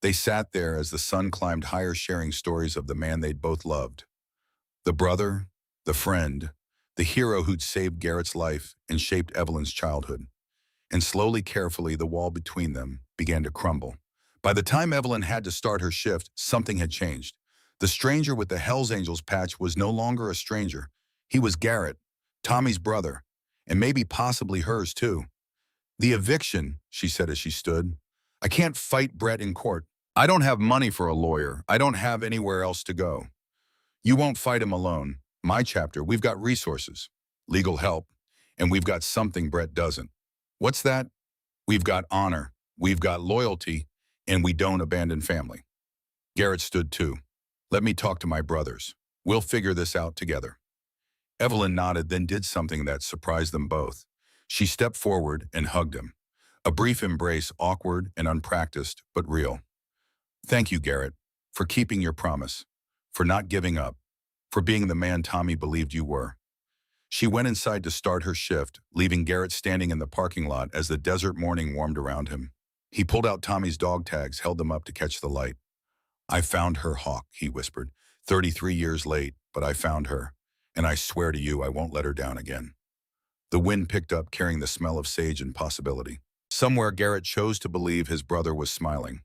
They sat there as the sun climbed higher, sharing stories of the man they'd both loved. The brother, the friend, the hero who'd saved Garrett's life and shaped Evelyn's childhood. And slowly, carefully, the wall between them began to crumble. By the time Evelyn had to start her shift, something had changed. The stranger with the Hells Angels patch was no longer a stranger. He was Garrett, Tommy's brother, and maybe possibly hers too. The eviction, she said as she stood. I can't fight Brett in court. I don't have money for a lawyer. I don't have anywhere else to go. You won't fight him alone. My chapter, we've got resources, legal help, and we've got something Brett doesn't. What's that? We've got honor, we've got loyalty, and we don't abandon family. Garrett stood too. Let me talk to my brothers. We'll figure this out together. Evelyn nodded, then did something that surprised them both. She stepped forward and hugged him. A brief embrace, awkward and unpracticed, but real. Thank you, Garrett, for keeping your promise, for not giving up, for being the man Tommy believed you were. She went inside to start her shift, leaving Garrett standing in the parking lot as the desert morning warmed around him. He pulled out Tommy's dog tags, held them up to catch the light. I found her, Hawk, he whispered. 33 years late, but I found her. And I swear to you, I won't let her down again. The wind picked up, carrying the smell of sage and possibility. Somewhere, Garrett chose to believe his brother was smiling.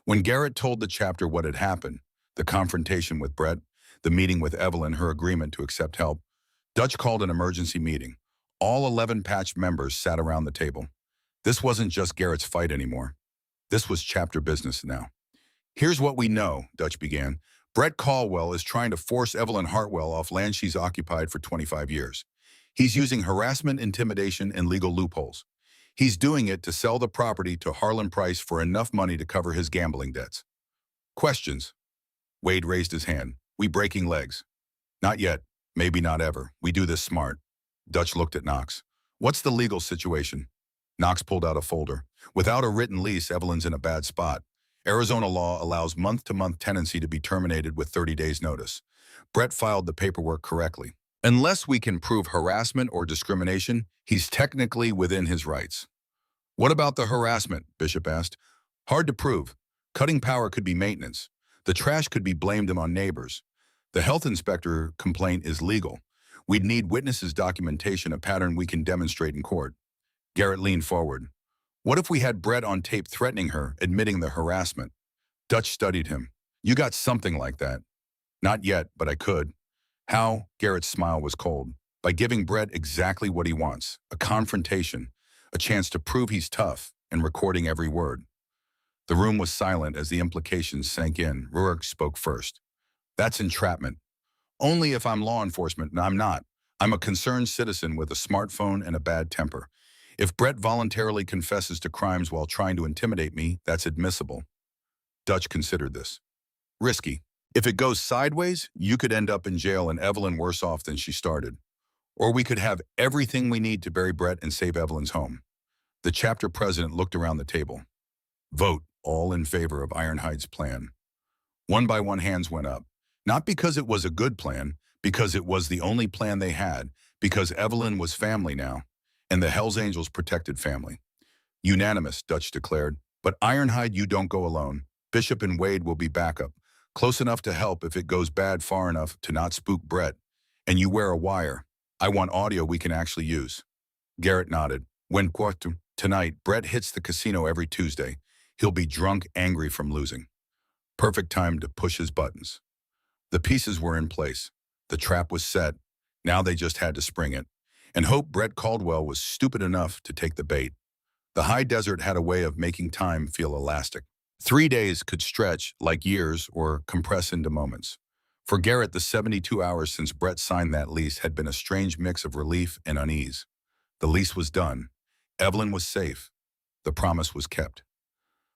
When Garrett told the chapter what had happened, the confrontation with Brett, the meeting with Evelyn, her agreement to accept help, Dutch called an emergency meeting. All 11 patch members sat around the table. This wasn't just Garrett's fight anymore. This was chapter business now. Here's what we know, Dutch began. Brett Caldwell is trying to force Evelyn Hartwell off land she's occupied for 25 years. He's using harassment, intimidation, and legal loopholes. He's doing it to sell the property to Harlan Price for enough money to cover his gambling debts. Questions? Wade raised his hand. We breaking legs? Not yet. Maybe not ever. We do this smart. Dutch looked at Knox. What's the legal situation? Knox pulled out a folder. Without a written lease, Evelyn's in a bad spot. Arizona law allows month-to-month tenancy to be terminated with 30 days' notice. Brett filed the paperwork correctly. Unless we can prove harassment or discrimination, he's technically within his rights. What about the harassment? Bishop asked. Hard to prove. Cutting power could be maintenance. The trash could be blamed on neighbors. The health inspector complaint is legal. We'd need witnesses' documentation, a pattern we can demonstrate in court. Garrett leaned forward. What if we had Brett on tape threatening her, admitting the harassment? Dutch studied him. You got something like that. Not yet, but I could. How? Garrett's smile was cold. by giving Brett exactly what he wants, a confrontation, a chance to prove he's tough, and recording every word. The room was silent as the implications sank in. Rourke spoke first. That's entrapment. Only if I'm law enforcement, and I'm not. I'm a concerned citizen with a smartphone and a bad temper. If Brett voluntarily confesses to crimes while trying to intimidate me, that's admissible. Dutch considered this. Risky. If it goes sideways, you could end up in jail and Evelyn worse off than she started. Or we could have everything we need to bury Brett and save Evelyn's home. The chapter president looked around the table. Vote, all in favor of Ironhide's plan. One by one hands went up. Not because it was a good plan, because it was the only plan they had, because Evelyn was family now, and the Hells Angels protected family. Unanimous, Dutch declared. But Ironhide, you don't go alone. Bishop and Wade will be backup. Close enough to help if it goes bad, far enough to not spook Brett. And you wear a wire. I want audio we can actually use. Garrett nodded. When Courtroom, tonight, Brett hits the casino every Tuesday. He'll be drunk, angry from losing. Perfect time to push his buttons. The pieces were in place. The trap was set. Now they just had to spring it. And hope Brett Caldwell was stupid enough to take the bait. The high desert had a way of making time feel elastic. 3 days could stretch like years or compress into moments. For Garrett, the 72 hours since Brett signed that lease had been a strange mix of relief and unease. The lease was done. Evelyn was safe. The promise was kept.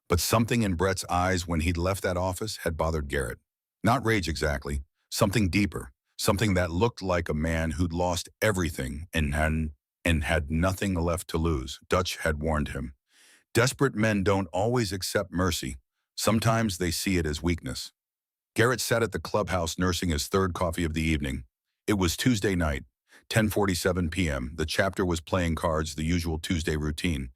But something in Brett's eyes when he'd left that office had bothered Garrett. Not rage exactly, something deeper, something that looked like a man who'd lost everything and had nothing left to lose. Dutch had warned him. Desperate men don't always accept mercy. Sometimes they see it as weakness. Garrett sat at the clubhouse nursing his third coffee of the evening. It was Tuesday night, 10:47 p.m. The chapter was playing cards, the usual Tuesday routine.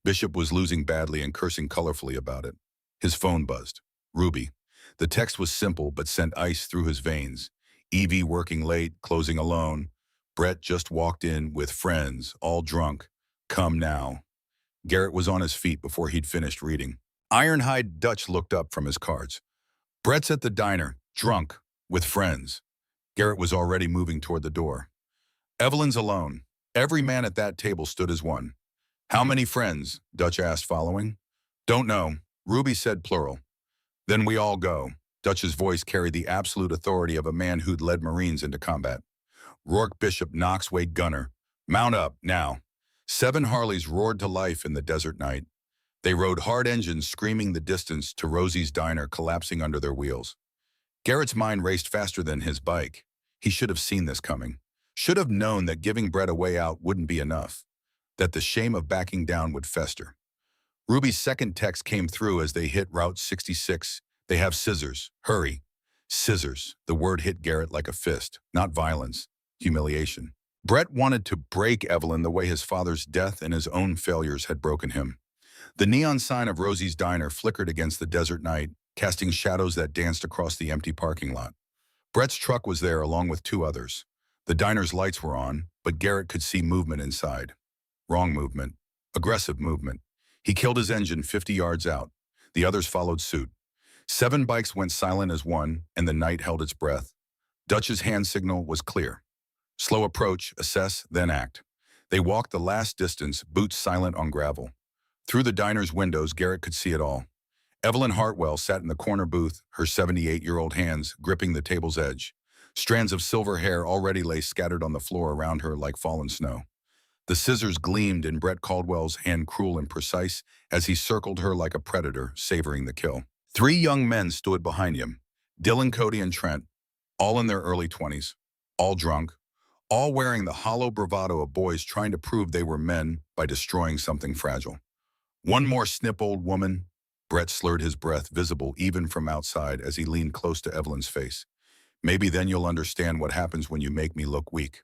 Bishop was losing badly and cursing colorfully about it. His phone buzzed. Ruby. The text was simple but sent ice through his veins. Evie working late, closing alone. Brett just walked in with friends, all drunk. Come now. Garrett was on his feet before he'd finished reading. Ironhide. Dutch looked up from his cards. Brett's at the diner, drunk, with friends. Garrett was already moving toward the door. Evelyn's alone. Every man at that table stood as one. How many friends? Dutch asked, following. Don't know. Ruby said plural. Then we all go. Dutch's voice carried the absolute authority of a man who'd led Marines into combat. Rourke, Bishop, Knox, Wade, Gunner. Mount up, now. 7 Harleys roared to life in the desert night. They rode hard engines screaming the distance to Rosie's diner collapsing under their wheels. Garrett's mind raced faster than his bike. He should have seen this coming. Should have known that giving Brett a way out wouldn't be enough. That the shame of backing down would fester. Ruby's second text came through as they hit Route 66. They have scissors. Hurry. Scissors. The word hit Garrett like a fist. Not violence. Humiliation. Brett wanted to break Evelyn the way his father's death and his own failures had broken him. The neon sign of Rosie's diner flickered against the desert night, casting shadows that danced across the empty parking lot. Brett's truck was there along with 2 others. The diner's lights were on, but Garrett could see movement inside. Wrong movement. Aggressive movement. He killed his engine 50 yards out. The others followed suit. 7 bikes went silent as one, and the night held its breath. Dutch's hand signal was clear. Slow approach, assess, then act. They walked the last distance, boots silent on gravel. Through the diner's windows, Garrett could see it all. Evelyn Hartwell sat in the corner booth, her 78-year-old hands gripping the table's edge. Strands of silver hair already lay scattered on the floor around her like fallen snow. The scissors gleamed in Brett Caldwell's hand, cruel and precise, as he circled her like a predator, savoring the kill. 3 young men stood behind him, Dylan, Cody, and Trent, all in their early 20s, all drunk, all wearing the hollow bravado of boys trying to prove they were men by destroying something fragile. One more snip, old woman. Brett slurred his breath, visible even from outside as he leaned close to Evelyn's face. Maybe then you'll understand what happens when you make me look weak.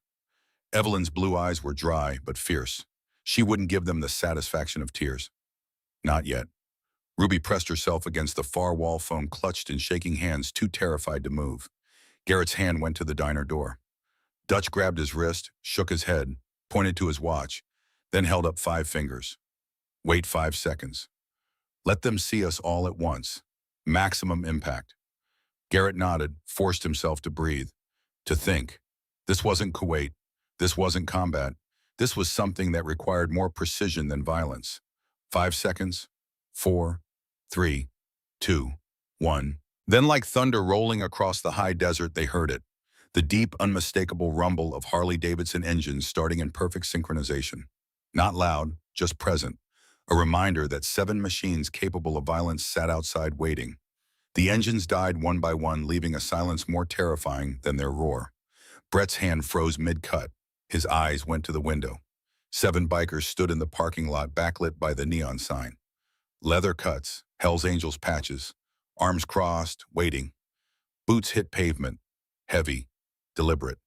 Evelyn's blue eyes were dry but fierce. She wouldn't give them the satisfaction of tears. Not yet. Ruby pressed herself against the far wall, phone clutched in shaking hands, too terrified to move. Garrett's hand went to the diner door. Dutch grabbed his wrist, shook his head, pointed to his watch, then held up 5 fingers. Wait 5 seconds. Let them see us all at once. Maximum impact. Garrett nodded, forced himself to breathe, to think. This wasn't Kuwait. This wasn't combat. This was something that required more precision than violence. 5 seconds. 4, 3, 2, 1. Then like thunder rolling across the high desert, they heard it. The deep, unmistakable rumble of Harley-Davidson engines starting in perfect synchronization. Not loud, just present. A reminder that 7 machines capable of violence sat outside waiting. The engines died one by one, leaving a silence more terrifying than their roar. Brett's hand froze mid-cut. His eyes went to the window. 7 bikers stood in the parking lot, backlit by the neon sign. Leather cuts, Hell's Angels patches, arms crossed, waiting. Boots hit pavement, heavy, deliberate.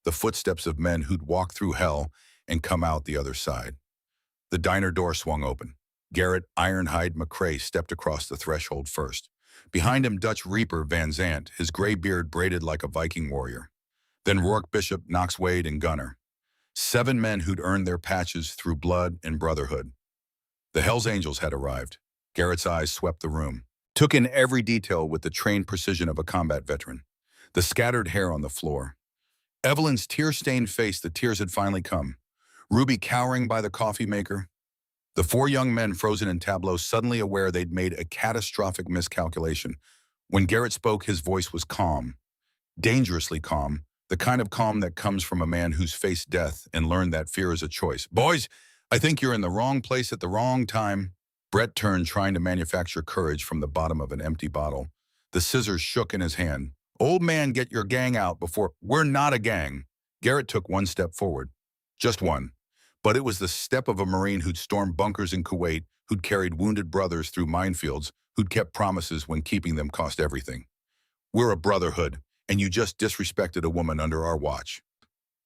The footsteps of men who'd walk through hell and come out the other side. The diner door swung open. Garrett Ironhide McCrae stepped across the threshold first. Behind him, Dutch Reaper Van Zant, his gray beard braided like a Viking warrior. Then Rourke Bishop, Knox Wade, and Gunner. 7 men who'd earned their patches through blood and brotherhood. The Hells Angels had arrived. Garrett's eyes swept the room, took in every detail with the trained precision of a combat veteran. The scattered hair on the floor. Evelyn's tear-stained face, the tears had finally come. Ruby cowering by the coffee maker. The 4 young men frozen in tableau, suddenly aware they'd made a catastrophic miscalculation. When Garrett spoke, his voice was calm. Dangerously calm. The kind of calm that comes from a man who's faced death and learned that fear is a choice. "Boys, I think you're in the wrong place at the wrong time." Brett turned, trying to manufacture courage from the bottom of an empty bottle. The scissors shook in his hand. "Old man, get your gang out before—" "We're not a gang." Garrett took one step forward. Just one. But it was the step of a Marine who'd stormed bunkers in Kuwait, who'd carried wounded brothers through minefields, who'd kept promises when keeping them cost everything. "We're a brotherhood, and you just disrespected a woman under our watch."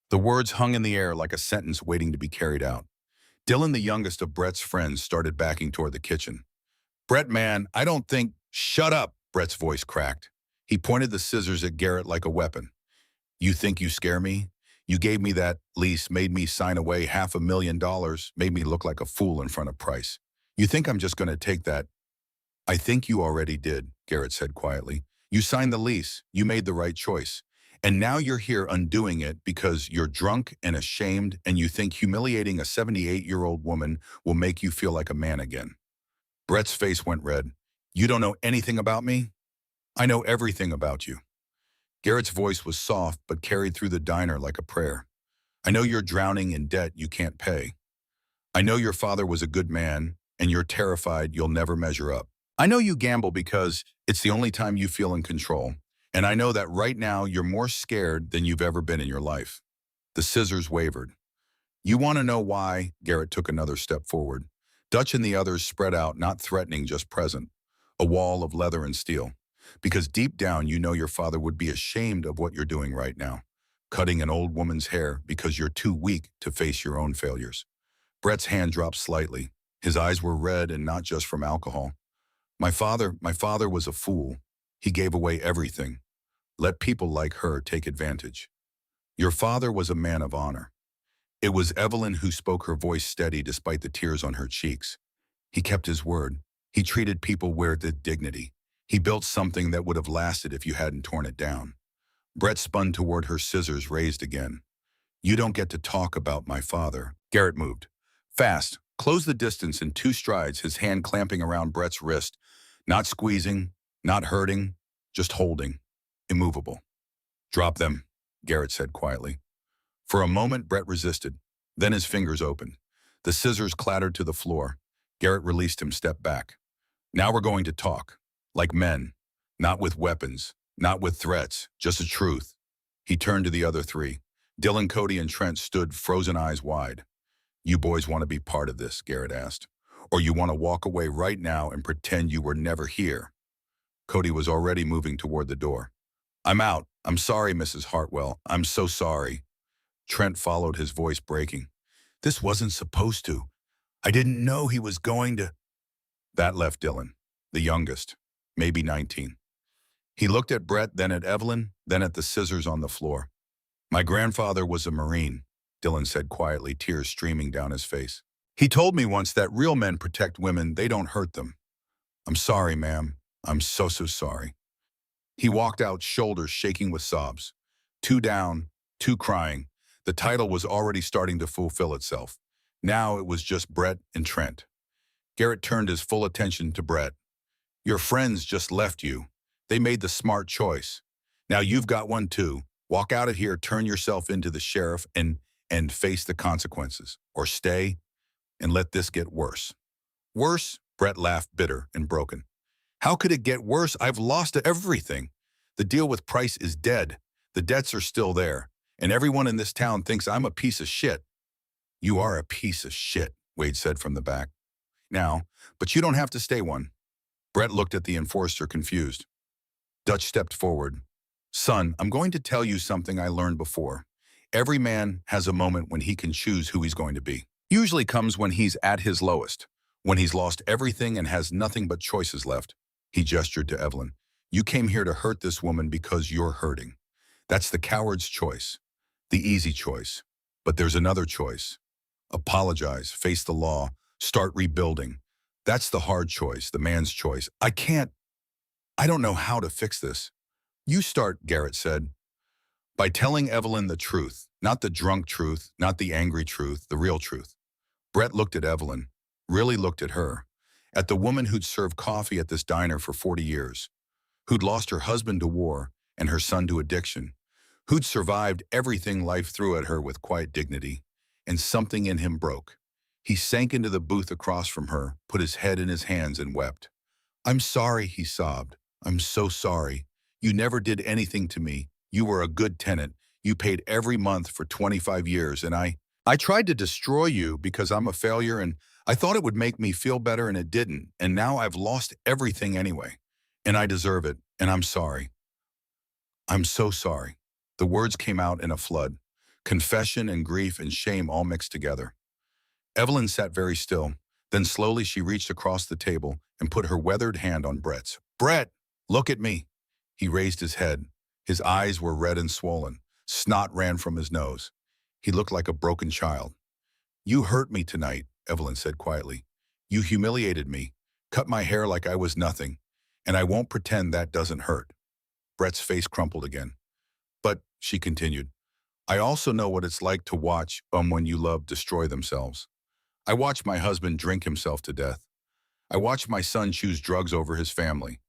The words hung in the air like a sentence waiting to be carried out. Dylan, the youngest of Brett's friends, started backing toward the kitchen. "Brett, man, I don't think—" "Shut up," Brett's voice cracked. He pointed the scissors at Garrett like a weapon. "You think you scare me? You gave me that lease, made me sign away $500,000, made me look like a fool in front of Price. You think I'm just going to take that?" "I think you already did," Garrett said quietly. "You signed the lease. You made the right choice. And now you're here undoing it because you're drunk and ashamed and you think humiliating a 78-year-old woman will make you feel like a man again." Brett's face went red. "You don't know anything about me?" "I know everything about you." Garrett's voice was soft but carried through the diner like a prayer. "I know you're drowning in debt you can't pay. I know your father was a good man and you're terrified you'll never measure up. I know you gamble because it's the only time you feel in control. And I know that right now you're more scared than you've ever been in your life." The scissors wavered. "You want to know why?" Garrett took another step forward. Dutch and the others spread out, not threatening, just present. A wall of leather and steel. "Because deep down you know your father would be ashamed of what you're doing right now. Cutting an old woman's hair because you're too weak to face your own failures." Brett's hand dropped slightly. His eyes were red and not just from alcohol. My father was a fool. He gave away everything. Let people like her take advantage. Your father was a man of honor." It was Evelyn who spoke, her voice steady despite the tears on her cheeks. "He kept his word. He treated people with dignity. He built something that would have lasted if you hadn't torn it down." Brett spun toward her, scissors raised again. "You don't get to talk about my father." Garrett moved. Fast, closed the distance in 2 strides, his hand clamping around Brett's wrist. Not squeezing, not hurting, just holding. Immovable. "Drop them," Garrett said quietly. For a moment, Brett resisted. Then his fingers opened. The scissors clattered to the floor. Garrett released him, stepped back. "Now we're going to talk. Like men. Not with weapons. Not with threats. Just the truth." He turned to the other 3. Dylan, Cody, and Trent stood, frozen eyes wide. "You boys want to be part of this?" Garrett asked. "Or you want to walk away right now and pretend you were never here?" Cody was already moving toward the door. "I'm out. I'm sorry, Mrs. Hartwell. I'm so sorry." Trent followed, his voice breaking. "This wasn't supposed to. I didn't know he was going to—" That left Dylan, the youngest, maybe 19. He looked at Brett, then at Evelyn, then at the scissors on the floor. "My grandfather was a Marine," Dylan said quietly, tears streaming down his face. "He told me once that real men protect women, they don't hurt them. I'm sorry, ma'am. I'm so sorry." He walked out, shoulders shaking with sobs. 2 down, 2 crying. The title was already starting to fulfill itself. Now it was just Brett and Trent. Garrett turned his full attention to Brett. Your friends just left you. They made the smart choice. Now you've got one too. Walk out of here, turn yourself into the sheriff and face the consequences. Or stay and let this get worse. Worse? Brett laughed, bitter and broken. How could it get worse? I've lost everything. The deal with Price is dead. The debts are still there. And everyone in this town thinks I'm a piece of shit. You are a piece of shit, Wade said from the back. Now, but you don't have to stay one. Brett looked at the enforcer, confused. Dutch stepped forward. Son, I'm going to tell you something I learned before. Every man has a moment when he can choose who he's going to be. Usually comes when he's at his lowest, when he's lost everything and has nothing but choices left. He gestured to Evelyn. You came here to hurt this woman because you're hurting. That's the coward's choice, the easy choice. But there's another choice. Apologize, face the law, start rebuilding. That's the hard choice, the man's choice. I don't know how to fix this. You start, Garrett said. By telling Evelyn the truth, not the drunk truth, not the angry truth, the real truth. Brett looked at Evelyn, really looked at her, at the woman who'd served coffee at this diner for 40 years, who'd lost her husband to war and her son to addiction, who'd survived everything life threw at her with quiet dignity, and something in him broke. He sank into the booth across from her, put his head in his hands and wept. I'm sorry, he sobbed. I'm so sorry. You never did anything to me. You were a good tenant. You paid every month for 25 years, and I tried to destroy you because I'm a failure, and I thought it would make me feel better, and it didn't. And now I've lost everything anyway. And I deserve it, and I'm sorry. I'm so sorry. The words came out in a flood. Confession and grief and shame all mixed together. Evelyn sat very still. Then slowly she reached across the table and put her weathered hand on Brett's. Brett, look at me. He raised his head. His eyes were red and swollen. Snot ran from his nose. He looked like a broken child. You hurt me tonight, Evelyn said quietly. You humiliated me, cut my hair like I was nothing, and I won't pretend that doesn't hurt. Brett's face crumpled again. But, she continued, I also know what it's like to watch when you love destroy themselves. I watched my husband drink himself to death. I watched my son choose drugs over his family.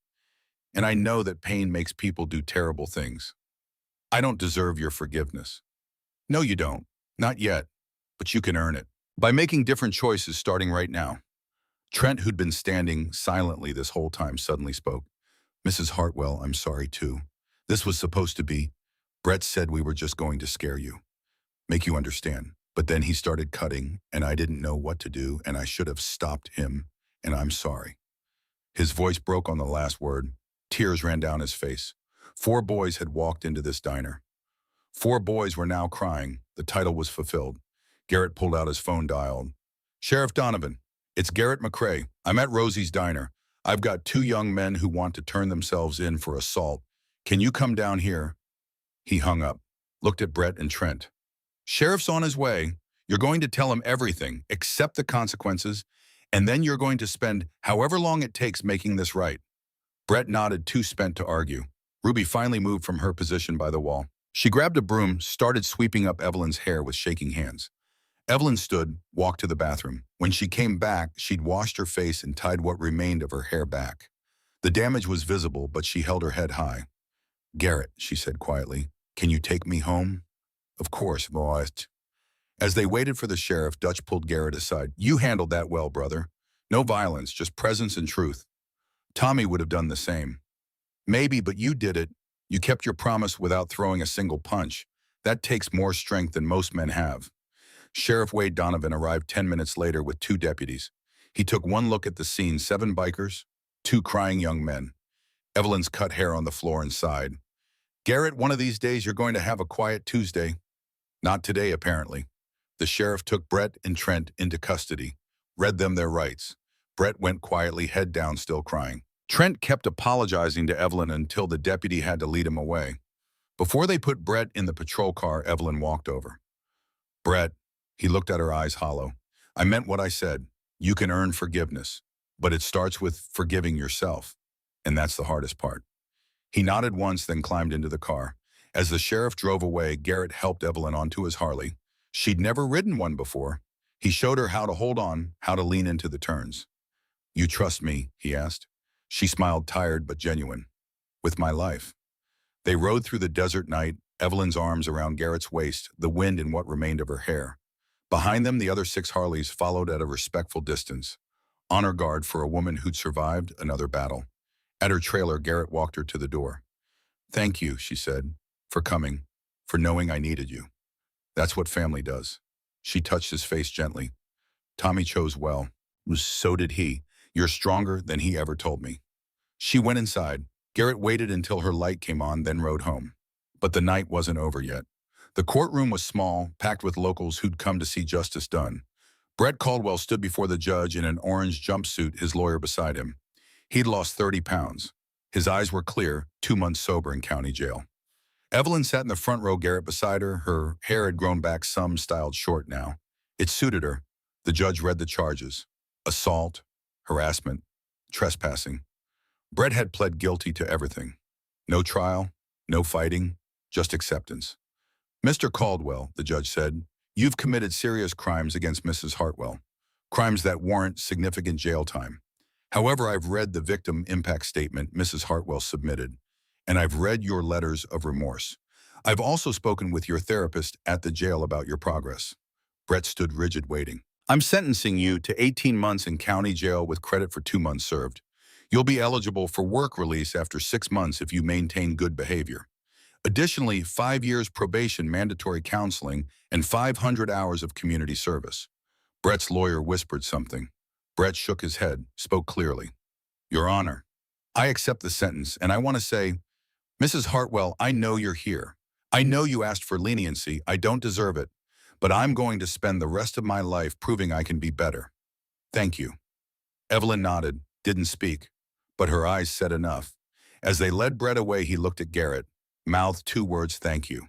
And I know that pain makes people do terrible things. I don't deserve your forgiveness. No, you don't. Not yet. But you can earn it. By making different choices starting right now. Trent, who'd been standing silently this whole time, suddenly spoke. Mrs. Hartwell, I'm sorry too. This was supposed to be. Brett said we were just going to scare you. Make you understand. But then he started cutting, and I didn't know what to do, and I should have stopped him, and I'm sorry. His voice broke on the last word. Tears ran down his face. 4 boys had walked into this diner. 4 boys were now crying. The title was fulfilled. Garrett pulled out his phone, dialed. Sheriff Donovan, it's Garrett McCrae. I'm at Rosie's diner. I've got 2 young men who want to turn themselves in for assault. Can you come down here? He hung up, looked at Brett and Trent. Sheriff's on his way. You're going to tell him everything, accept the consequences, and then you're going to spend however long it takes making this right. Brett nodded, too spent to argue. Ruby finally moved from her position by the wall. She grabbed a broom, started sweeping up Evelyn's hair with shaking hands. Evelyn stood, walked to the bathroom. When she came back, she'd washed her face and tied what remained of her hair back. The damage was visible, but she held her head high. Garrett, she said quietly, can you take me home? Of course, boys. As they waited for the sheriff, Dutch pulled Garrett aside. You handled that well, brother. No violence, just presence and truth. Tommy would have done the same. Maybe, but you did it. You kept your promise without throwing a single punch. That takes more strength than most men have. Sheriff Wade Donovan arrived 10 minutes later with 2 deputies. He took one look at the scene, 7 bikers, 2 crying young men. Evelyn's cut hair on the floor and sighed. Garrett, one of these days you're going to have a quiet Tuesday. Not today, apparently. The sheriff took Brett and Trent into custody, read them their rights. Brett went quietly, head down, still crying. Trent kept apologizing to Evelyn until the deputy had to lead him away. Before they put Brett in the patrol car, Evelyn walked over. Brett, he looked at her eyes hollow. I meant what I said. You can earn forgiveness, but it starts with forgiving yourself, and that's the hardest part. He nodded once, then climbed into the car. As the sheriff drove away, Garrett helped Evelyn onto his Harley. She'd never ridden one before. He showed her how to hold on, how to lean into the turns. "You trust me?" he asked. She smiled, tired but genuine. "With my life." They rode through the desert night, Evelyn's arms around Garrett's waist, the wind in what remained of her hair. Behind them, the other 6 Harleys followed at a respectful distance. Honor guard for a woman who'd survived another battle. At her trailer, Garrett walked her to the door. "Thank you," she said, "for coming, for knowing I needed you. That's what family does." She touched his face gently. "Tommy chose well. So did he. You're stronger than he ever told me." She went inside. Garrett waited until her light came on, then rode home. But the night wasn't over yet. The courtroom was small, packed with locals who'd come to see justice done. Brett Caldwell stood before the judge in an orange jumpsuit, his lawyer beside him. He'd lost 30 pounds. His eyes were clear, 2 months sober in county jail. Evelyn sat in the front row, Garrett beside her. Her hair had grown back some, styled short now. It suited her. The judge read the charges: assault, harassment, trespassing. Brett had pled guilty to everything. No trial, no fighting, just acceptance. "Mr. Caldwell," the judge said, "you've committed serious crimes against Mrs. Hartwell, crimes that warrant significant jail time. However, I've read the victim impact statement Mrs. Hartwell submitted, and I've read your letters of remorse. I've also spoken with your therapist at the jail about your progress." Brett stood rigid, waiting. "I'm sentencing you to 18 months in county jail with credit for 2 months served. You'll be eligible for work release after 6 months if you maintain good behavior. Additionally, 5 years probation, mandatory counseling, and 500 hours of community service." Brett's lawyer whispered something. Brett shook his head, spoke clearly. "Your Honor, I accept the sentence, and I want to say, Mrs. Hartwell, I know you're here. I know you asked for leniency. I don't deserve it, but I'm going to spend the rest of my life proving I can be better. Thank you." Evelyn nodded, didn't speak, but her eyes said enough. As they led Brett away, he looked at Garrett, mouthed 2 words, "Thank you."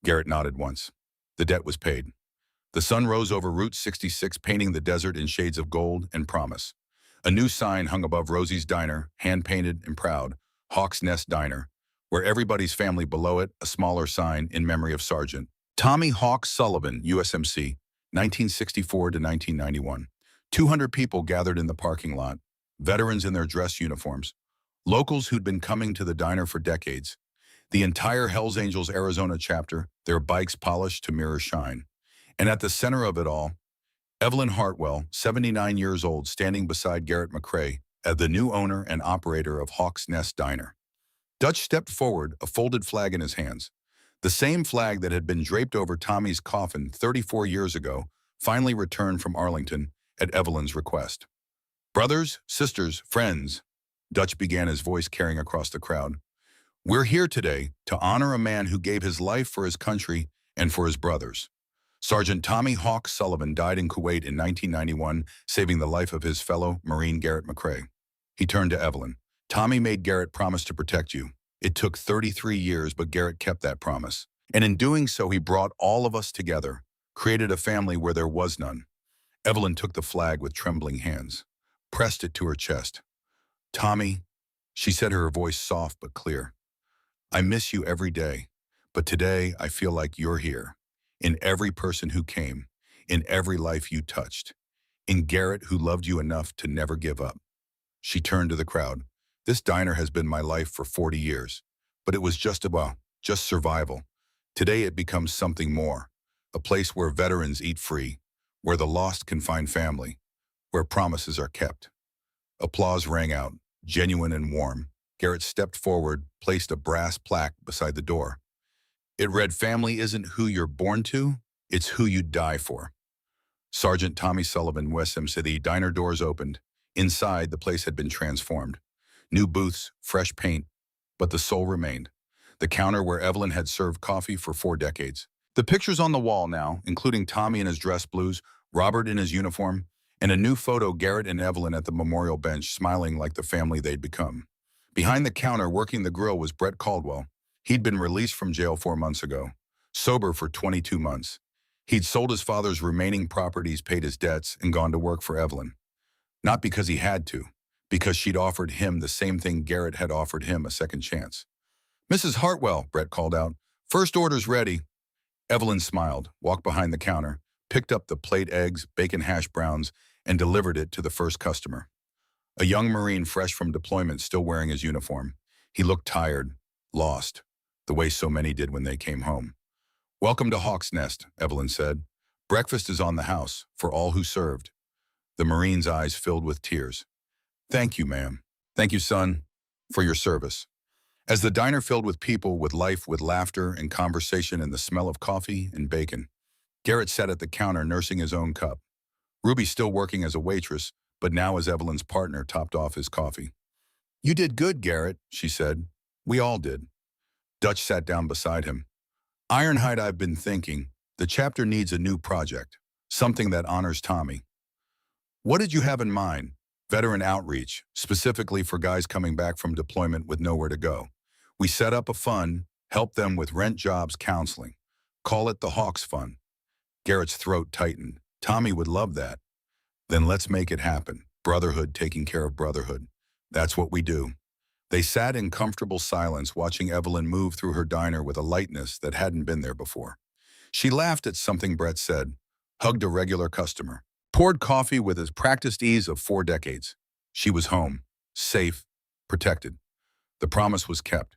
Garrett nodded once. The debt was paid. The sun rose over Route 66, painting the desert in shades of gold and promise. A new sign hung above Rosie's diner, hand-painted and proud, Hawk's Nest Diner, where everybody's family below it, a smaller sign in memory of Sergeant Tommy Hawk Sullivan, USMC, 1964 to 1991. 200 people gathered in the parking lot, veterans in their dress uniforms, locals who'd been coming to the diner for decades. The entire Hells Angels Arizona chapter, their bikes polished to mirror shine. And at the center of it all, Evelyn Hartwell, 79 years old, standing beside Garrett McCrae as the new owner and operator of Hawk's Nest Diner. Dutch stepped forward, a folded flag in his hands. The same flag that had been draped over Tommy's coffin 34 years ago finally returned from Arlington at Evelyn's request. "Brothers, sisters, friends," Dutch began, his voice carrying across the crowd. "We're here today to honor a man who gave his life for his country and for his brothers. Sergeant Tommy Hawk Sullivan died in Kuwait in 1991, saving the life of his fellow Marine Garrett McCrae." He turned to Evelyn. "Tommy made Garrett promise to protect you. It took 33 years, but Garrett kept that promise. And in doing so, he brought all of us together, created a family where there was none." Evelyn took the flag with trembling hands, pressed it to her chest. "Tommy," she said, her voice soft but clear, "I miss you every day, but today I feel like you're here, in every person who came, in every life you touched, in Garrett who loved you enough to never give up." She turned to the crowd. "This diner has been my life for 40 years, but it was just survival. Today it becomes something more, a place where veterans eat free, where the lost can find family, where promises are kept." Applause rang out, genuine and warm. Garrett stepped forward, placed a brass plaque beside the door. It read, "Family isn't who you're born to, it's who you die for." Sergeant Tommy Sullivan, USMC. The diner doors opened. Inside, the place had been transformed. New booths, fresh paint, but the soul remained. The counter where Evelyn had served coffee for 4 decades. The pictures on the wall now, including Tommy in his dress blues, Robert in his uniform, and a new photo, Garrett and Evelyn at the memorial bench, smiling like the family they'd become. Behind the counter, working the grill, was Brett Caldwell. He'd been released from jail 4 months ago, sober for 22 months. He'd sold his father's remaining properties, paid his debts, and gone to work for Evelyn. Not because he had to, because she'd offered him the same thing Garrett had offered him, a second chance. "Mrs. Hartwell," Brett called out, First order's ready. Evelyn smiled, walked behind the counter, picked up the plate eggs, bacon hash browns, and delivered it to the first customer. A young Marine fresh from deployment still wearing his uniform. He looked tired, lost, the way so many did when they came home. Welcome to Hawk's Nest, Evelyn said. Breakfast is on the house, for all who served. The Marine's eyes filled with tears. Thank you, ma'am. Thank you, son, for your service. As the diner filled with people, with life, with laughter and conversation and the smell of coffee and bacon, Garrett sat at the counter nursing his own cup. Ruby still working as a waitress, but now as Evelyn's partner topped off his coffee. You did good, Garrett, she said. We all did. Dutch sat down beside him. Ironhide, I've been thinking, the chapter needs a new project, something that honors Tommy. What did you have in mind? Veteran outreach, specifically for guys coming back from deployment with nowhere to go. We set up a fund, help them with rent, jobs, counseling. Call it the Hawks Fund. Garrett's throat tightened. Tommy would love that. Then let's make it happen. Brotherhood taking care of brotherhood. That's what we do. They sat in comfortable silence, watching Evelyn move through her diner with a lightness that hadn't been there before. She laughed at something Brett said, hugged a regular customer, poured coffee with his practiced ease of 4 decades. She was home, safe, protected. The promise was kept.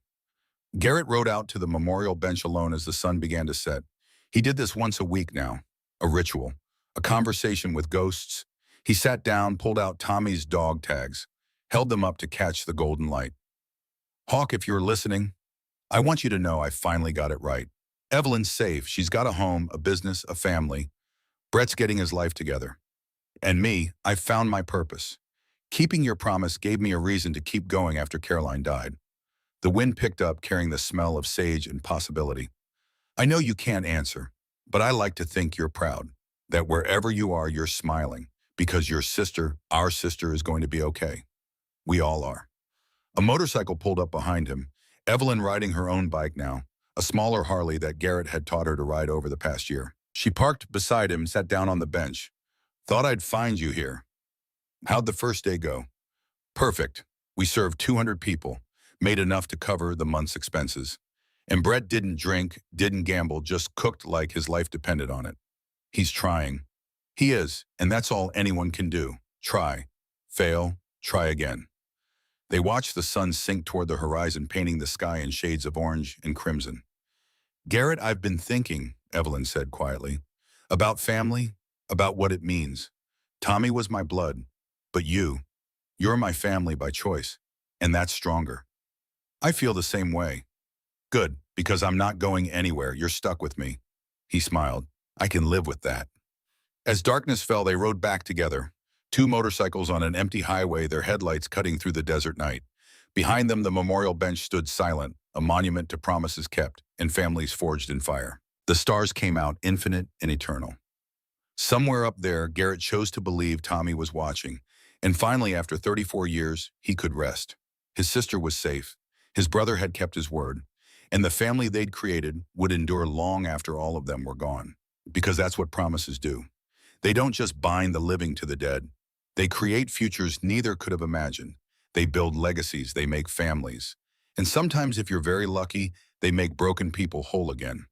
Garrett rode out to the memorial bench alone as the sun began to set. He did this once a week now, a ritual, a conversation with ghosts. He sat down, pulled out Tommy's dog tags, held them up to catch the golden light. Hawk, if you're listening, I want you to know I finally got it right. Evelyn's safe. She's got a home, a business, a family. Brett's getting his life together. And me, I found my purpose. Keeping your promise gave me a reason to keep going after Caroline died. The wind picked up, carrying the smell of sage and possibility. I know you can't answer, but I like to think you're proud, that wherever you are, you're smiling, because your sister, our sister, is going to be okay. We all are. A motorcycle pulled up behind him, Evelyn riding her own bike now, a smaller Harley that Garrett had taught her to ride over the past year. She parked beside him, sat down on the bench. Thought I'd find you here. How'd the first day go? Perfect. We served 200 people, made enough to cover the month's expenses. And Brett didn't drink, didn't gamble, just cooked like his life depended on it. He's trying. He is, and that's all anyone can do. Try, fail, try again. They watched the sun sink toward the horizon, painting the sky in shades of orange and crimson. Garrett, I've been thinking, Evelyn said quietly, about family, about what it means. Tommy was my blood, but you're my family by choice, and that's stronger. I feel the same way. Good, because I'm not going anywhere. You're stuck with me. He smiled. I can live with that. As darkness fell, they rode back together. 2 motorcycles on an empty highway, their headlights cutting through the desert night. Behind them, the memorial bench stood silent, a monument to promises kept and families forged in fire. The stars came out, infinite and eternal. Somewhere up there, Garrett chose to believe Tommy was watching, and finally, after 34 years, he could rest. His sister was safe. His brother had kept his word, and the family they'd created would endure long after all of them were gone, because that's what promises do. They don't just bind the living to the dead. They create futures neither could have imagined. They build legacies, they make families. And sometimes, if you're very lucky, they make broken people whole again.